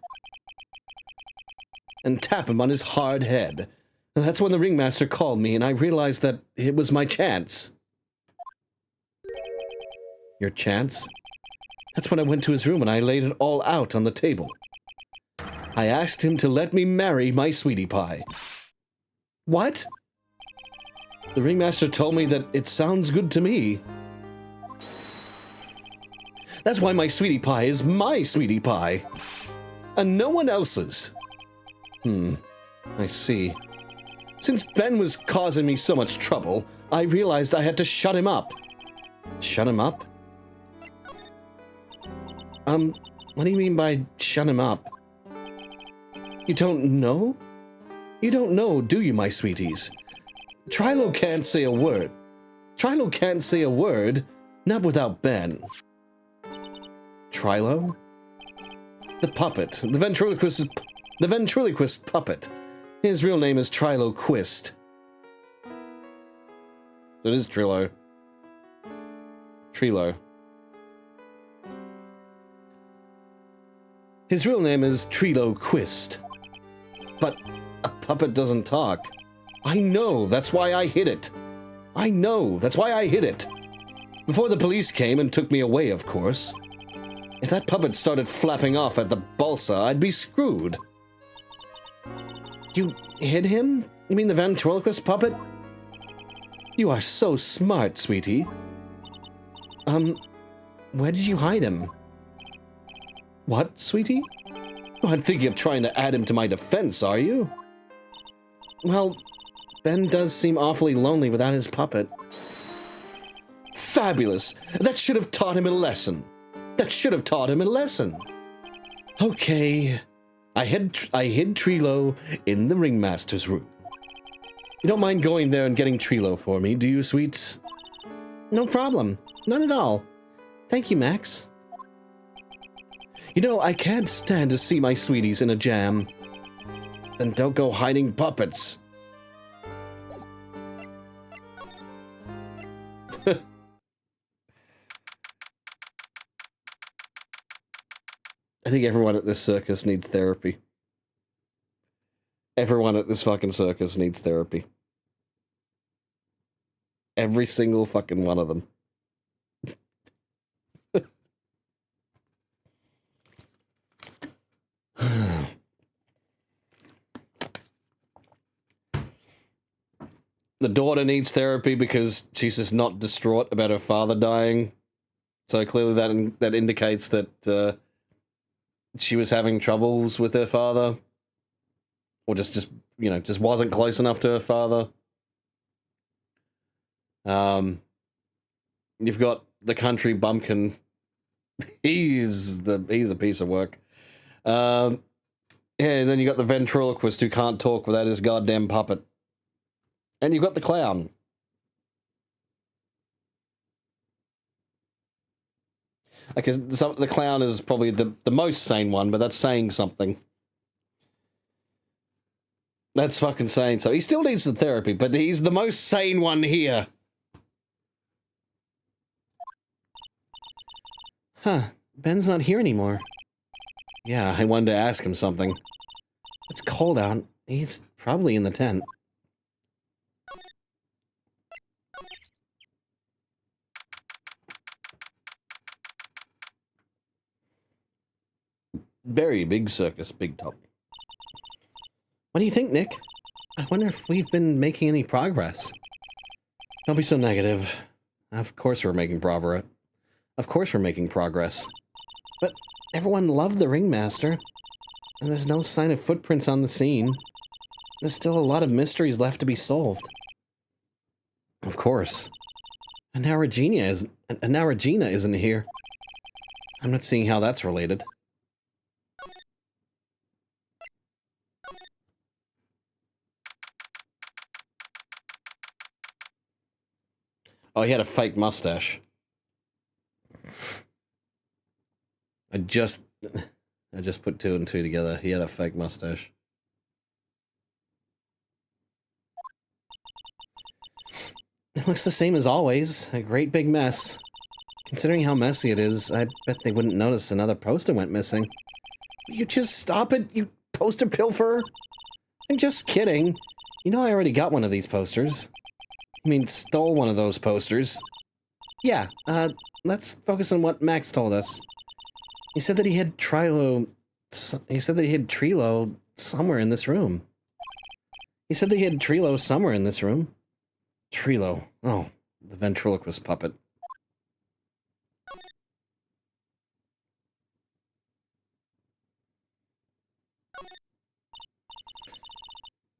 And tap him on his hard head. And that's when the ringmaster called me, and I realized that it was my chance. Your chance? That's when I went to his room and I laid it all out on the table. I asked him to let me marry my sweetie pie. What? The ringmaster told me that it sounds good to me. That's why my sweetie pie is my sweetie pie. And no one else's. I see. Since Ben was causing me so much trouble, I realized I had to shut him up. Shut him up? What do you mean by shut him up? You don't know? You don't know, do you, my sweeties? Trilo can't say a word. Trilo can't say a word, not without Ben. Trilo? The puppet. The ventriloquist puppet. His real name is Trilo Quist. So it is Trilo. Trilo. His real name is Trilo Quist. But a puppet doesn't talk. I know, that's why I hid it. I know, that's why I hid it. Before the police came and took me away, of course. If that puppet started flapping off at the balsa, I'd be screwed. You hid him? You mean the ventriloquist puppet? You are so smart, sweetie. Where did you hide him? What, sweetie? You aren't thinking of trying to add him to my defense, are you? Well, Ben does seem awfully lonely without his puppet. Fabulous! That should have taught him a lesson. That should have taught him a lesson. Okay. I hid Trilo in the ringmaster's room. You don't mind going there and getting Trilo for me, do you, sweets? No problem. None at all. Thank you, Max. You know, I can't stand to see my sweeties in a jam. Then don't go hiding puppets. I think everyone at this circus needs therapy. Everyone at this fucking circus needs therapy. Every single fucking one of them. The daughter needs therapy because she's just not distraught about her father dying. So clearly that indicates that she was having troubles with her father. Or just you know, just wasn't close enough to her father. You've got the country bumpkin. He's a piece of work. Yeah, and then you got the ventriloquist who can't talk without his goddamn puppet. And you've got the clown. Okay, so the clown is probably the most sane one, but that's saying something. That's fucking saying so. He still needs the therapy, but he's the most sane one here. Huh. Ben's not here anymore. Yeah, I wanted to ask him something. It's cold out. He's probably in the tent. Very big circus, big top. What do you think, Nick? I wonder if we've been making any progress. Don't be so negative. Of course we're making progress. Of course we're making progress. But everyone loved the ringmaster, and there's no sign of footprints on the scene. There's still a lot of mysteries left to be solved. Of course. And now Regina isn't here. I'm not seeing how that's related. Oh, he had a fake mustache. I just put two and two together. He had a fake mustache. It looks the same as always. A great big mess. Considering how messy it is, I bet they wouldn't notice another poster went missing. You just stop it, you poster pilferer. I'm just kidding. You know I already got one of these posters. I mean, stole one of those posters. Yeah, let's focus on what Max told us. He said that he had Trilo somewhere in this room. Trilo. Oh, the ventriloquist puppet.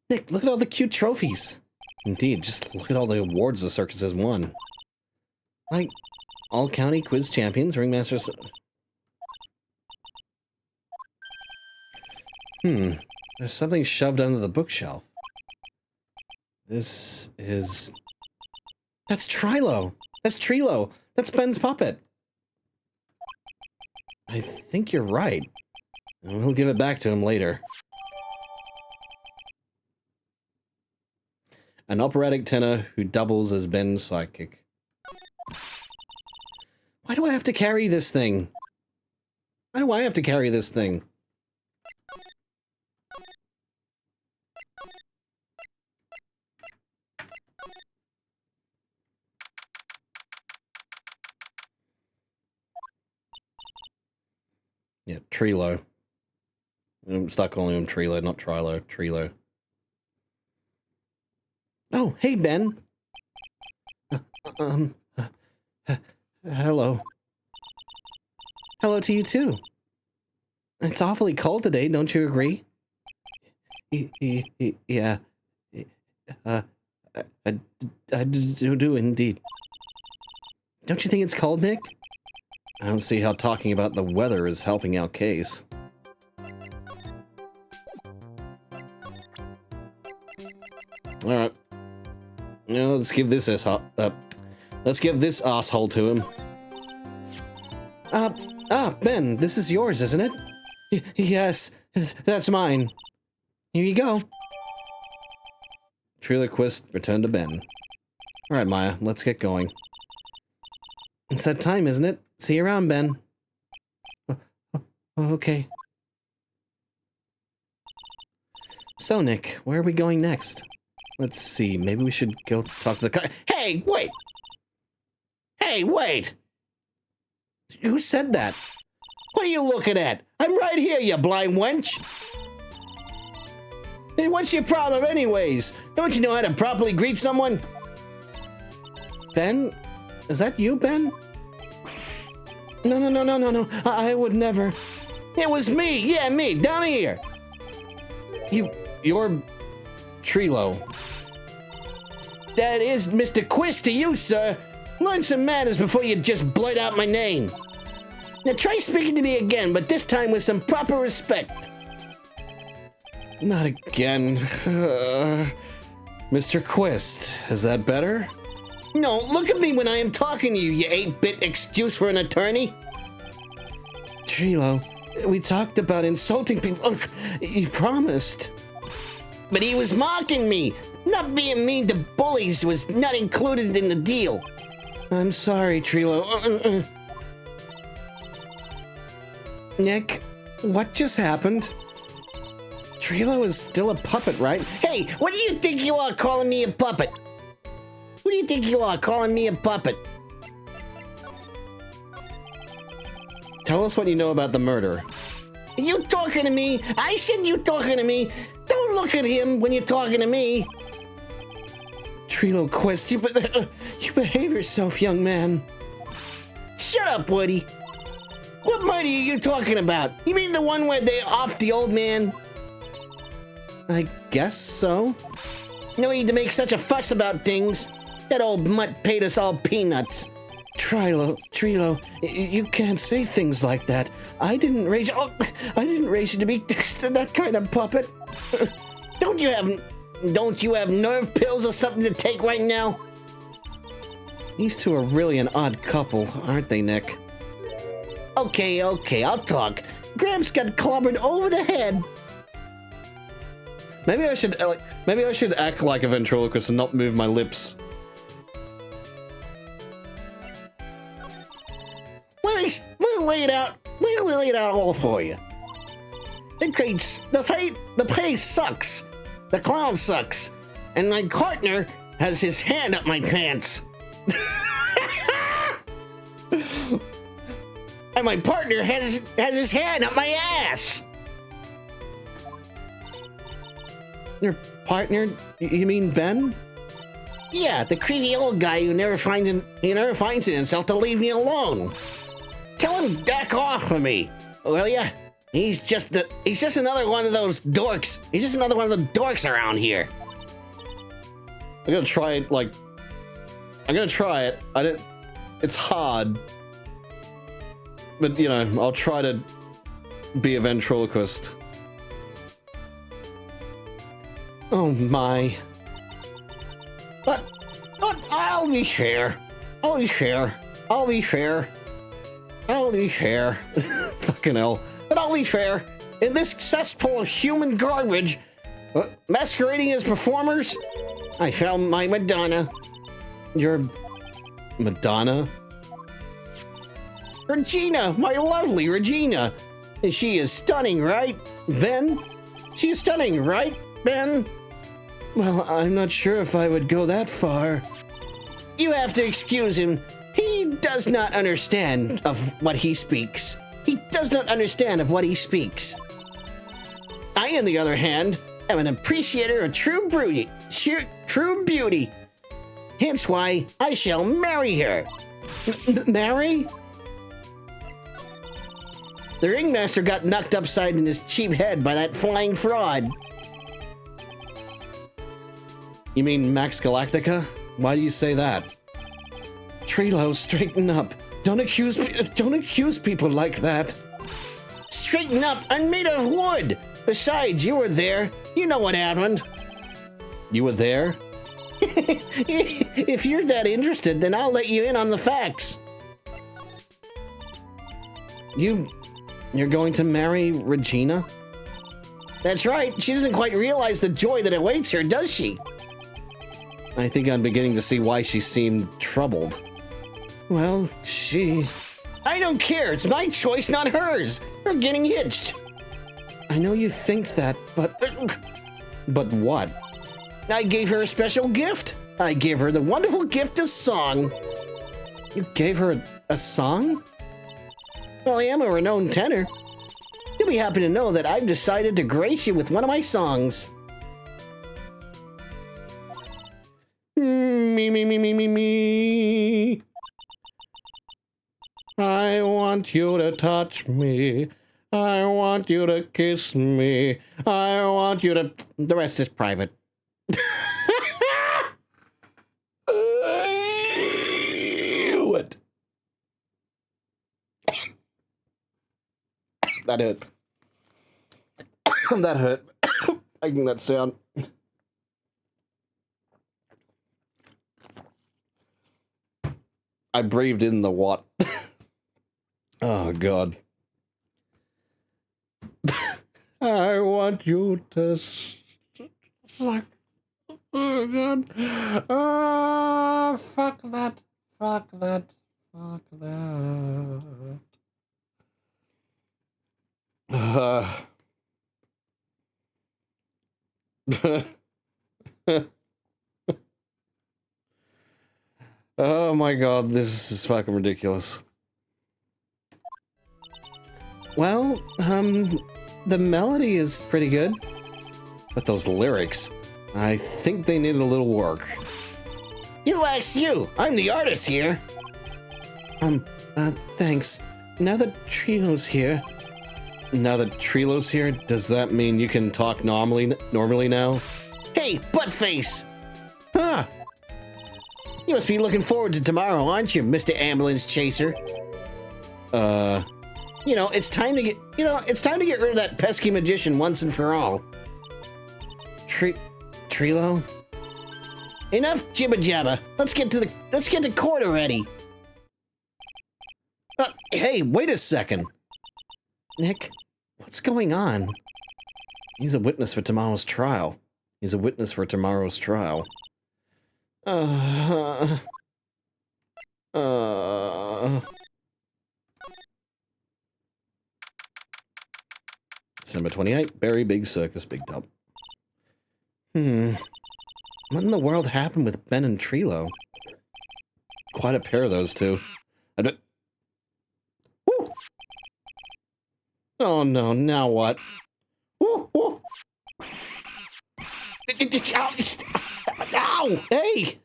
Nick, look at all the cute trophies. Indeed, just look at all the awards the circus has won. Like, all-county quiz champions, ringmasters... There's something shoved under the bookshelf. That's Trilo! That's Trilo! That's Ben's puppet! I think you're right. We'll give it back to him later. An operatic tenor who doubles as Ben's sidekick. Why do I have to carry this thing? Yeah, Trilo. Start calling him Trilo, not Trilo. Trilo. Oh, hey, Ben. Hello. Hello to you, too. It's awfully cold today, don't you agree? Yeah. I do indeed. Don't you think it's cold, Nick? I don't see how talking about the weather is helping our case. Alright. Now let's give this Let's give this asshole to him. Ben, this is yours, isn't it? Yes, that's mine. Here you go. Triloquist returned to Ben. All right, Maya, let's get going. It's that time, isn't it? See you around, Ben. Okay. So, Nick, where are we going next? Let's see, maybe we should go talk to the car. Hey, wait! Hey, wait! Who said that? What are you looking at? I'm right here, you blind wench! Hey, what's your problem anyways? Don't you know how to properly greet someone? Ben? Is that you, Ben? No. I would never. It was me! Yeah, me! Down here! You're Trilo. That is Mr. Quiz to you, sir. Learn some manners before you just blurt out my name. Now try speaking to me again, but this time with some proper respect. Not again. Mr. Quist, is that better? No, look at me when I am talking to you, you 8-bit excuse for an attorney. Trilo, we talked about insulting people. Look, you promised. But he was mocking me. Not being mean to bullies was not included in the deal. I'm sorry, Trilo. Nick, what just happened? Trilo is still a puppet, right? Hey, what do you think you are calling me a puppet? Who do you think you are calling me a puppet? Tell us what you know about the murder. You talking to me? I said you talking to me. Don't look at him when you're talking to me. Trilo Quest, you behave yourself, young man. Shut up, Woody. What murder are you talking about? You mean the one where they offed the old man? I guess so. No need to make such a fuss about things. That old mutt paid us all peanuts. Trilo, you can't say things like that. I didn't raise you to be that kind of puppet. Don't you have nerve pills or something to take right now? These two are really an odd couple, aren't they, Nick? Okay, I'll talk. Gramps got clobbered over the head. Maybe I should act like a ventriloquist and not move my lips. Let me lay it out. Let me lay it out all for you. The pay sucks. The clown sucks. And my partner has his hand up my pants. And my partner has his hand up my ass. Your partner? You mean Ben? Yeah, the creepy old guy who never finds it himself to leave me alone. Tell him back off of me, will ya? He's just another one of those dorks. He's just another one of the dorks around here. I'm gonna try it. I'm gonna try it. It's hard, but I'll try to be a ventriloquist. Oh my. But I'll be fair. Fucking hell. But I'll be fair. In this cesspool of human garbage, masquerading as performers, I found my Madonna. Your Madonna? Regina, my lovely Regina. She is stunning, right, Ben? She's stunning, right, Ben? Well, I'm not sure if I would go that far. You have to excuse him. He does not understand of what he speaks. He does not understand of what he speaks. I, on the other hand, am an appreciator of true beauty. Hence why I shall marry her. Marry? The ringmaster got knocked upside in his cheap head by that flying fraud. You mean Max Galactica? Why do you say that? Trilo, straighten up. Don't accuse people like that. Straighten up. I'm made of wood. Besides, you were there. You know what happened. You were there? If you're that interested, then I'll let you in on the facts. You're going to marry Regina? That's right. She doesn't quite realize the joy that awaits her, does she? I think I'm beginning to see why she seemed troubled. Well, I don't care. It's my choice, not hers. We're getting hitched. I know you think that, but... But what? I gave her a special gift. I gave her the wonderful gift of song. You gave her a song? Well, I am a renowned tenor. You'll be happy to know that I've decided to grace you with one of my songs. Me. I want you to touch me. I want you to kiss me. I want you to... The rest is private. What? That hurt. That hurt. Making that sound. I breathed in the what? Oh, God. I want you to suck. Oh, God. Oh, fuck that. Fuck that. Fuck that. Oh my God, this is fucking ridiculous. Well, the melody is pretty good, but those lyrics, I think they need a little work. You ask you, I'm the artist here. Thanks. Now that Trilo's here, does that mean you can talk normally now? Hey, buttface! Huh. You must be looking forward to tomorrow, aren't you, Mr. Ambulance Chaser? It's time to get rid of that pesky magician once and for all. Trilo? Enough jibba jabba. Let's get to court already. Hey, wait a second. Nick, what's going on? He's a witness for tomorrow's trial. 28, Berry Big Circus, Big Dub. What in the world happened with Ben and Trilo? Quite a pair of those two. Woo! Oh no, now what? Woo! Woo! Ow! Hey!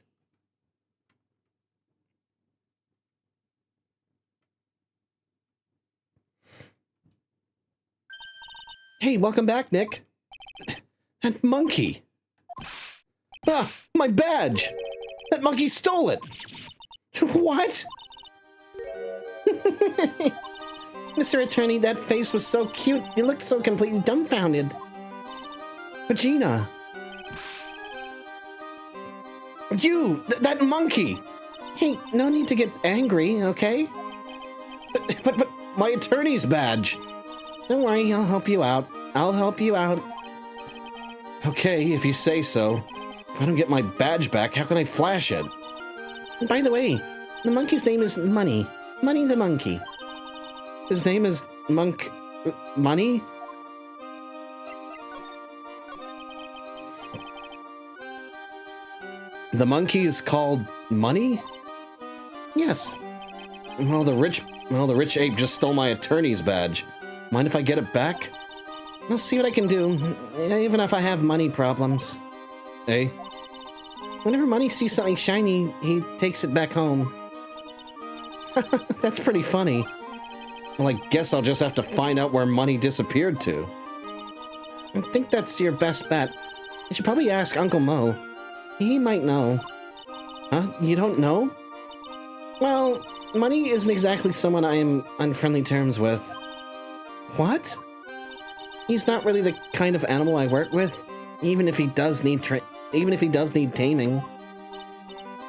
Hey, welcome back, Nick. That monkey. Ah, my badge! That monkey stole it! What? Mr. Attorney, that face was so cute. You looked so completely dumbfounded. Regina. That monkey! Hey, no need to get angry, okay? But my attorney's badge! Don't worry, I'll help you out. Okay, if you say so. If I don't get my badge back, how can I flash it? By the way, the monkey's name is Money. Money the monkey. His name is Money? The monkey is called Money? Yes. Well, the rich ape just stole my attorney's badge. Mind if I get it back? I'll see what I can do, even if I have money problems. Eh? Whenever Money sees something shiny, he takes it back home. That's pretty funny. Well, I guess I'll just have to find out where Money disappeared to. I think that's your best bet. You should probably ask Uncle Mo. He might know. Huh? You don't know? Well, Money isn't exactly someone I am on friendly terms with. What? He's not really the kind of animal I work with, even if he does need taming.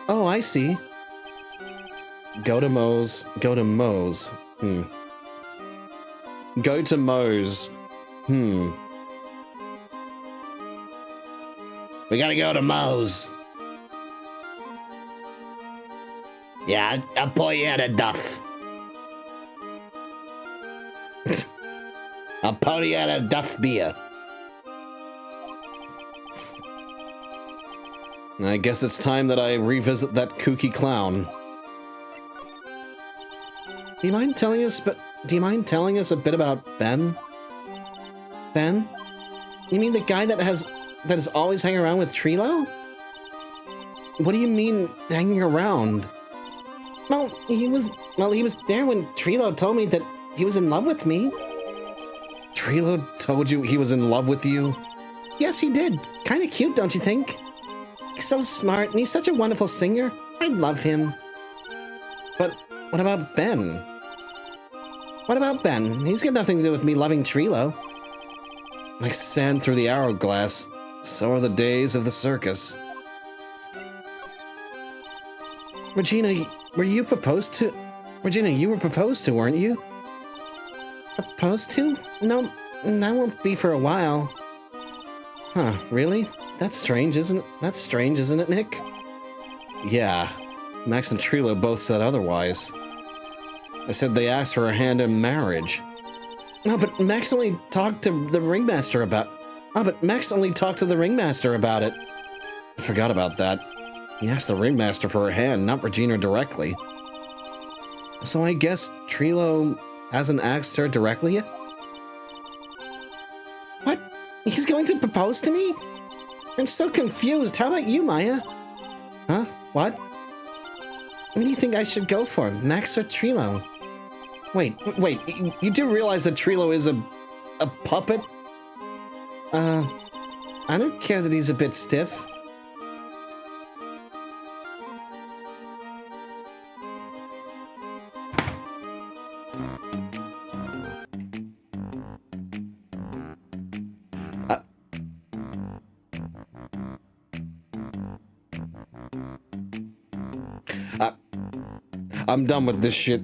Oh, I see. Go to Moe's. Go to Moe's. Go to Moe's. We gotta go to Moe's. Yeah, I'll pour you out a duff. I'll pour you out a duff beer. I guess it's time that I revisit that kooky clown. Do you mind telling us a bit about Ben? Ben? You mean the guy that is always hanging around with Trilo? What do you mean hanging around? Well, he was there when Trilo told me that he was in love with me. Trilo told you he was in love with you? Yes, he did. Kind of cute, don't you think? He's so smart, and he's such a wonderful singer. I love him. But what about Ben? What about Ben? He's got nothing to do with me loving Trilo. Like sand through the hourglass, so are the days of the circus. Regina, were you proposed to? Regina, you were proposed to, weren't you? Proposed to? No, that won't be for a while. Huh, really? That's strange, isn't it, Nick? Yeah, Max and Trilo both said otherwise. They said they asked for her hand in marriage. No, but Max only talked to the ringmaster about... it. I forgot about that. He asked the ringmaster for her hand, not Regina directly. So I guess Trilo hasn't asked her directly yet? What? He's going to propose to me? I'm so confused. How about you, Maya? Huh? What? What do you think I should go for, Max or Trilo? Wait, you do realize that Trilo is a puppet? I don't care that he's a bit stiff. I'm done with this shit.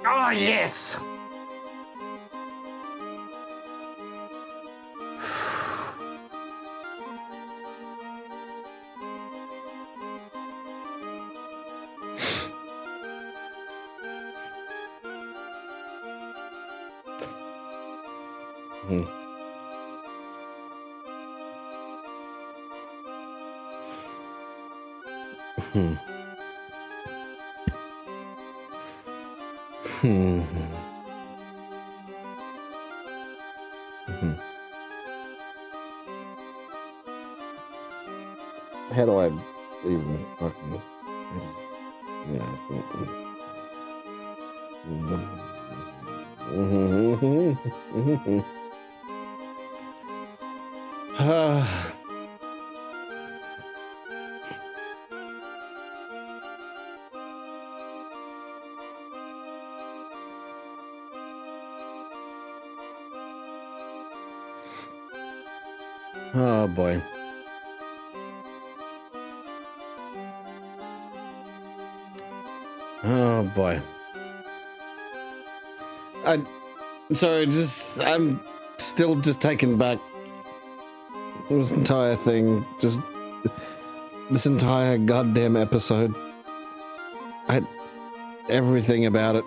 Oh, yes. How do I even fucking... Oh boy. Oh boy. I'm still just taken back. This entire thing, just this entire goddamn episode. Everything about it.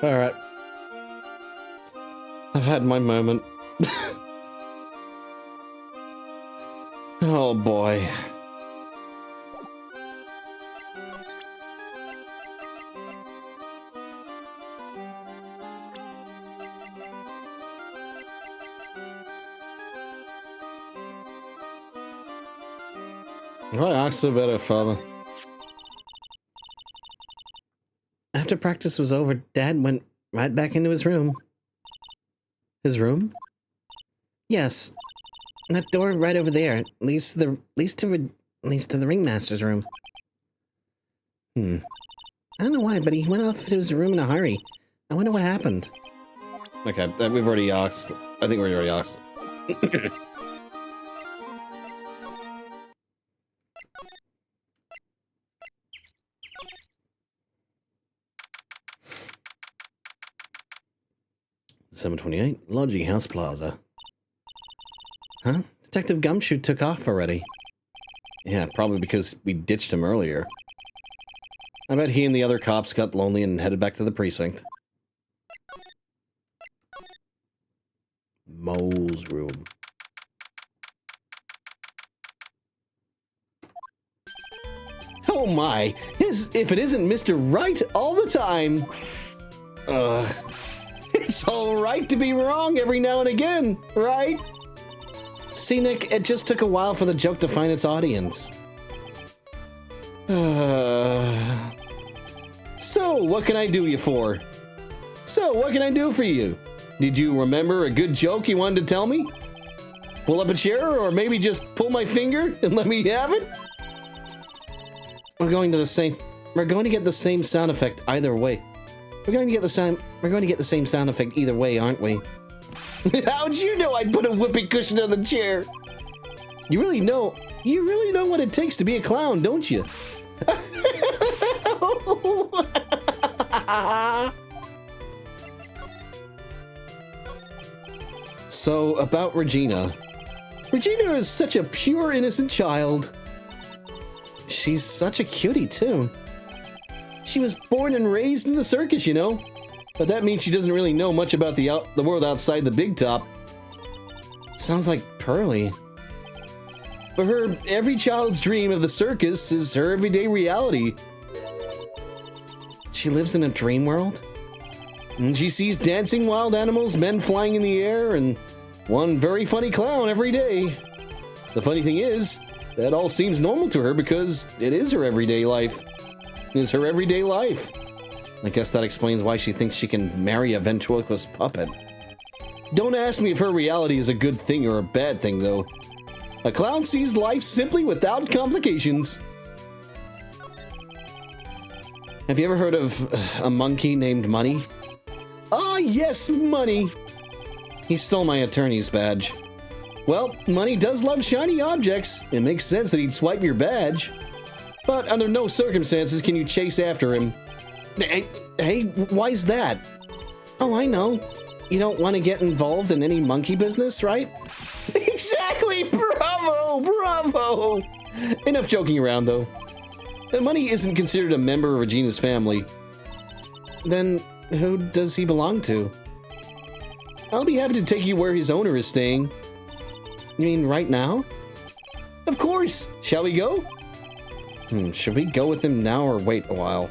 Alright. I've had my moment. Oh boy. I asked about her father. After practice was over, Dad went right back into his room. His room? Yes. That door right over there leads to the ringmaster's room. I don't know why, but he went off to his room in a hurry. I wonder what happened. Okay, we've already asked. I think we already asked. 728, Lodging House Plaza. Huh? Detective Gumshoe took off already. Yeah, probably because we ditched him earlier. I bet he and the other cops got lonely and headed back to the precinct. Mole's room. Oh my! If it isn't Mr. Wright all the time! It's alright to be wrong every now and again, right? See, Nick, it just took a while for the joke to find its audience. So, what can I do you for? So, what can I do for you? Did you remember a good joke you wanted to tell me? Pull up a chair, or maybe just pull my finger and let me have it? We're going to get the same sound effect either way. We're going to get the same sound effect either way, aren't we? How'd you know I'd put a whoopee cushion on the chair? You really know what it takes to be a clown, don't you? So, about Regina. Regina is such a pure, innocent child. She's such a cutie, too. She was born and raised in the circus, you know? But that means she doesn't really know much about the world outside the big top. Sounds like Pearly. For her, every child's dream of the circus is her everyday reality. She lives in a dream world? And she sees dancing wild animals, men flying in the air, and one very funny clown every day. The funny thing is, that all seems normal to her because it is her everyday life. It is her everyday life. I guess that explains why she thinks she can marry a ventriloquist puppet. Don't ask me if her reality is a good thing or a bad thing, though. A clown sees life simply without complications. Have you ever heard of a monkey named Money? Ah, yes, Money! He stole my attorney's badge. Well, Money does love shiny objects. It makes sense that he'd swipe your badge. But under no circumstances can you chase after him. Hey, why's that? Oh, I know. You don't want to get involved in any monkey business, right? Exactly! Bravo! Bravo! Enough joking around, though. Money isn't considered a member of Regina's family. Then, who does he belong to? I'll be happy to take you where his owner is staying. You mean right now? Of course! Shall we go? Should we go with him now or wait a while?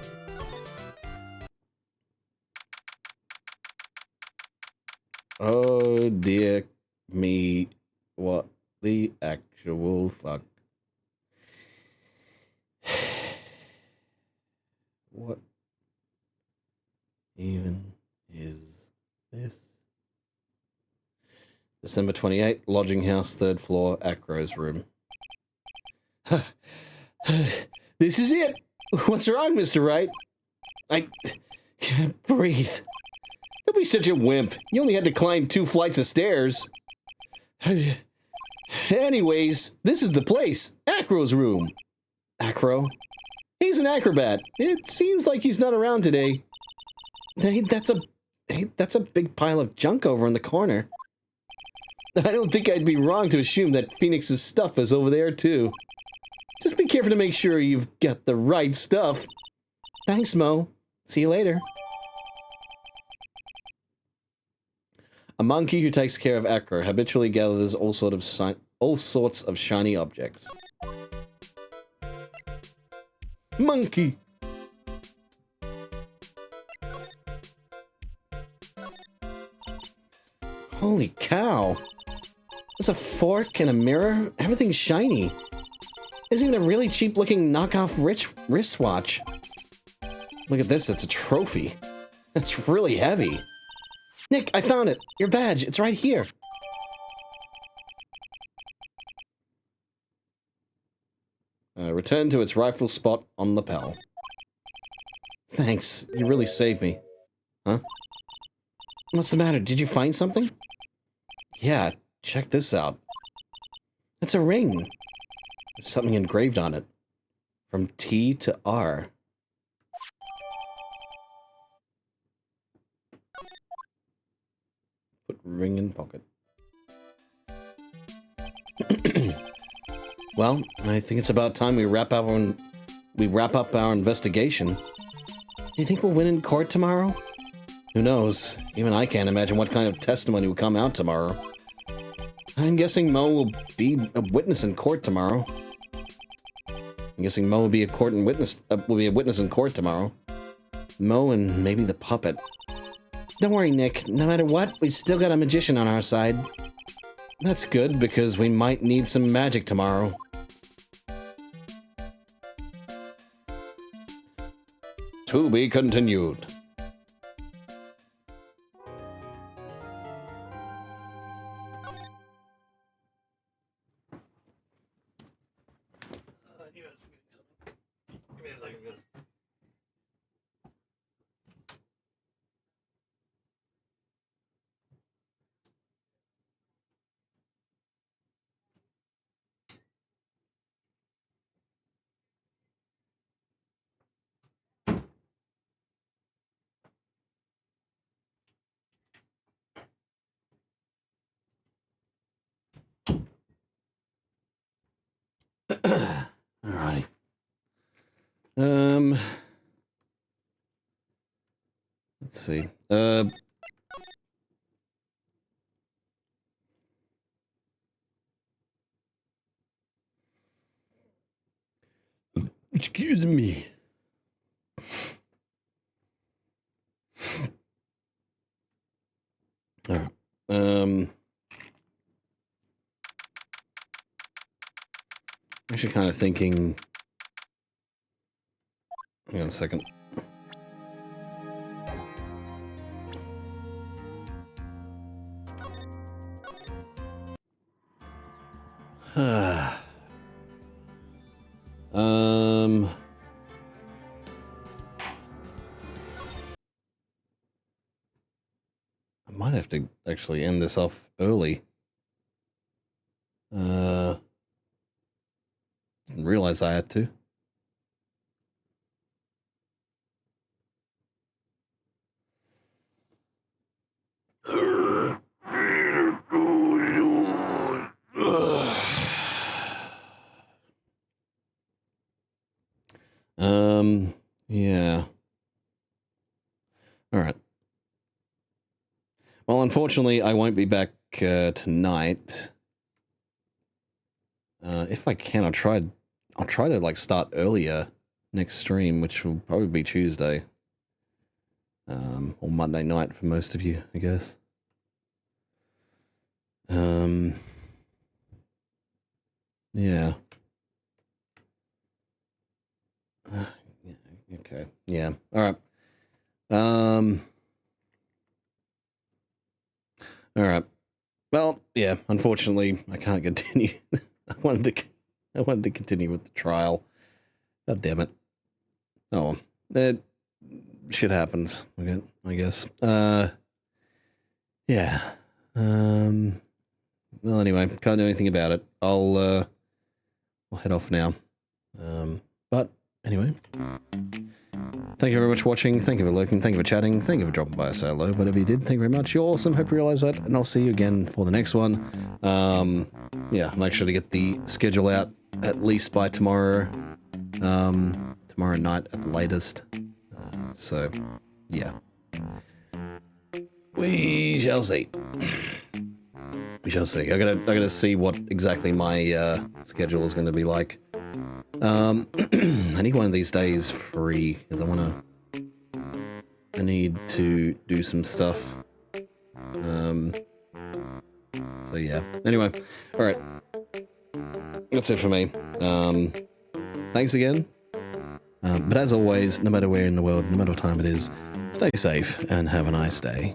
Oh dear me, what the actual fuck? What even is this? December 28th, lodging house, 3rd floor, Acro's room. This is it! What's wrong, Mr. Wright? I can't breathe. Don't be such a wimp. You only had to climb 2 flights of stairs. Anyways, this is the place. Acro's room. Acro? He's an acrobat. It seems like he's not around today. Hey, that's a big pile of junk over in the corner. I don't think I'd be wrong to assume that Phoenix's stuff is over there, too. Just be careful to make sure you've got the right stuff. Thanks, Mo. See you later. A monkey who takes care of Acro habitually gathers all sorts of shiny objects. Monkey. Holy cow. There's a fork and a mirror. Everything's shiny. There's even a really cheap-looking knockoff wristwatch. Look at this, it's a trophy. It's really heavy. Nick, I found it. Your badge, it's right here. Return to its rightful spot on the lapel. Thanks. You really saved me. Huh? What's the matter? Did you find something? Yeah, check this out. It's a ring. There's something engraved on it. From T to R. Put ring in pocket. Well, I think it's about time we wrap up our investigation. Do you think we'll win in court tomorrow? Who knows? Even I can't imagine what kind of testimony will come out tomorrow. I'm guessing Mo will be a witness in court tomorrow. I'm guessing Mo will be a witness in court tomorrow. Mo and maybe the puppet. Don't worry, Nick. No matter what, we've still got a magician on our side. That's good, because we might need some magic tomorrow. To be continued. Alrighty. Let's see. Excuse me. All right. I'm actually kind of thinking. Hang on a second. I might have to actually end this off early. Didn't realize I had to. Yeah. All right. Well, unfortunately, I won't be back tonight. If I can, I'll try to like start earlier next stream, which will probably be Tuesday. Or Monday night for most of you, I guess. Yeah. Okay. Yeah. All right. All right. Well, yeah. Unfortunately, I can't continue. I wanted to continue with the trial. God damn it. Oh, that shit happens. Okay, I guess. Yeah. Well, anyway, can't do anything about it. I'll head off now. But anyway, thank you very much for watching. Thank you for lurking. Thank you for chatting. Thank you for dropping by a say hello. Whatever you did, thank you very much. You're awesome. Hope you realize that, and I'll see you again for the next one. Yeah, make sure to get the schedule out at least by tomorrow. Tomorrow night at the latest. So, yeah. We shall see. We shall see. I gotta see what exactly my schedule is going to be like. I need one of these days free because I need to do some stuff. So yeah. Anyway, all right. That's it for me. Thanks again. But as always, no matter where in the world, no matter what time it is, stay safe and have a nice day.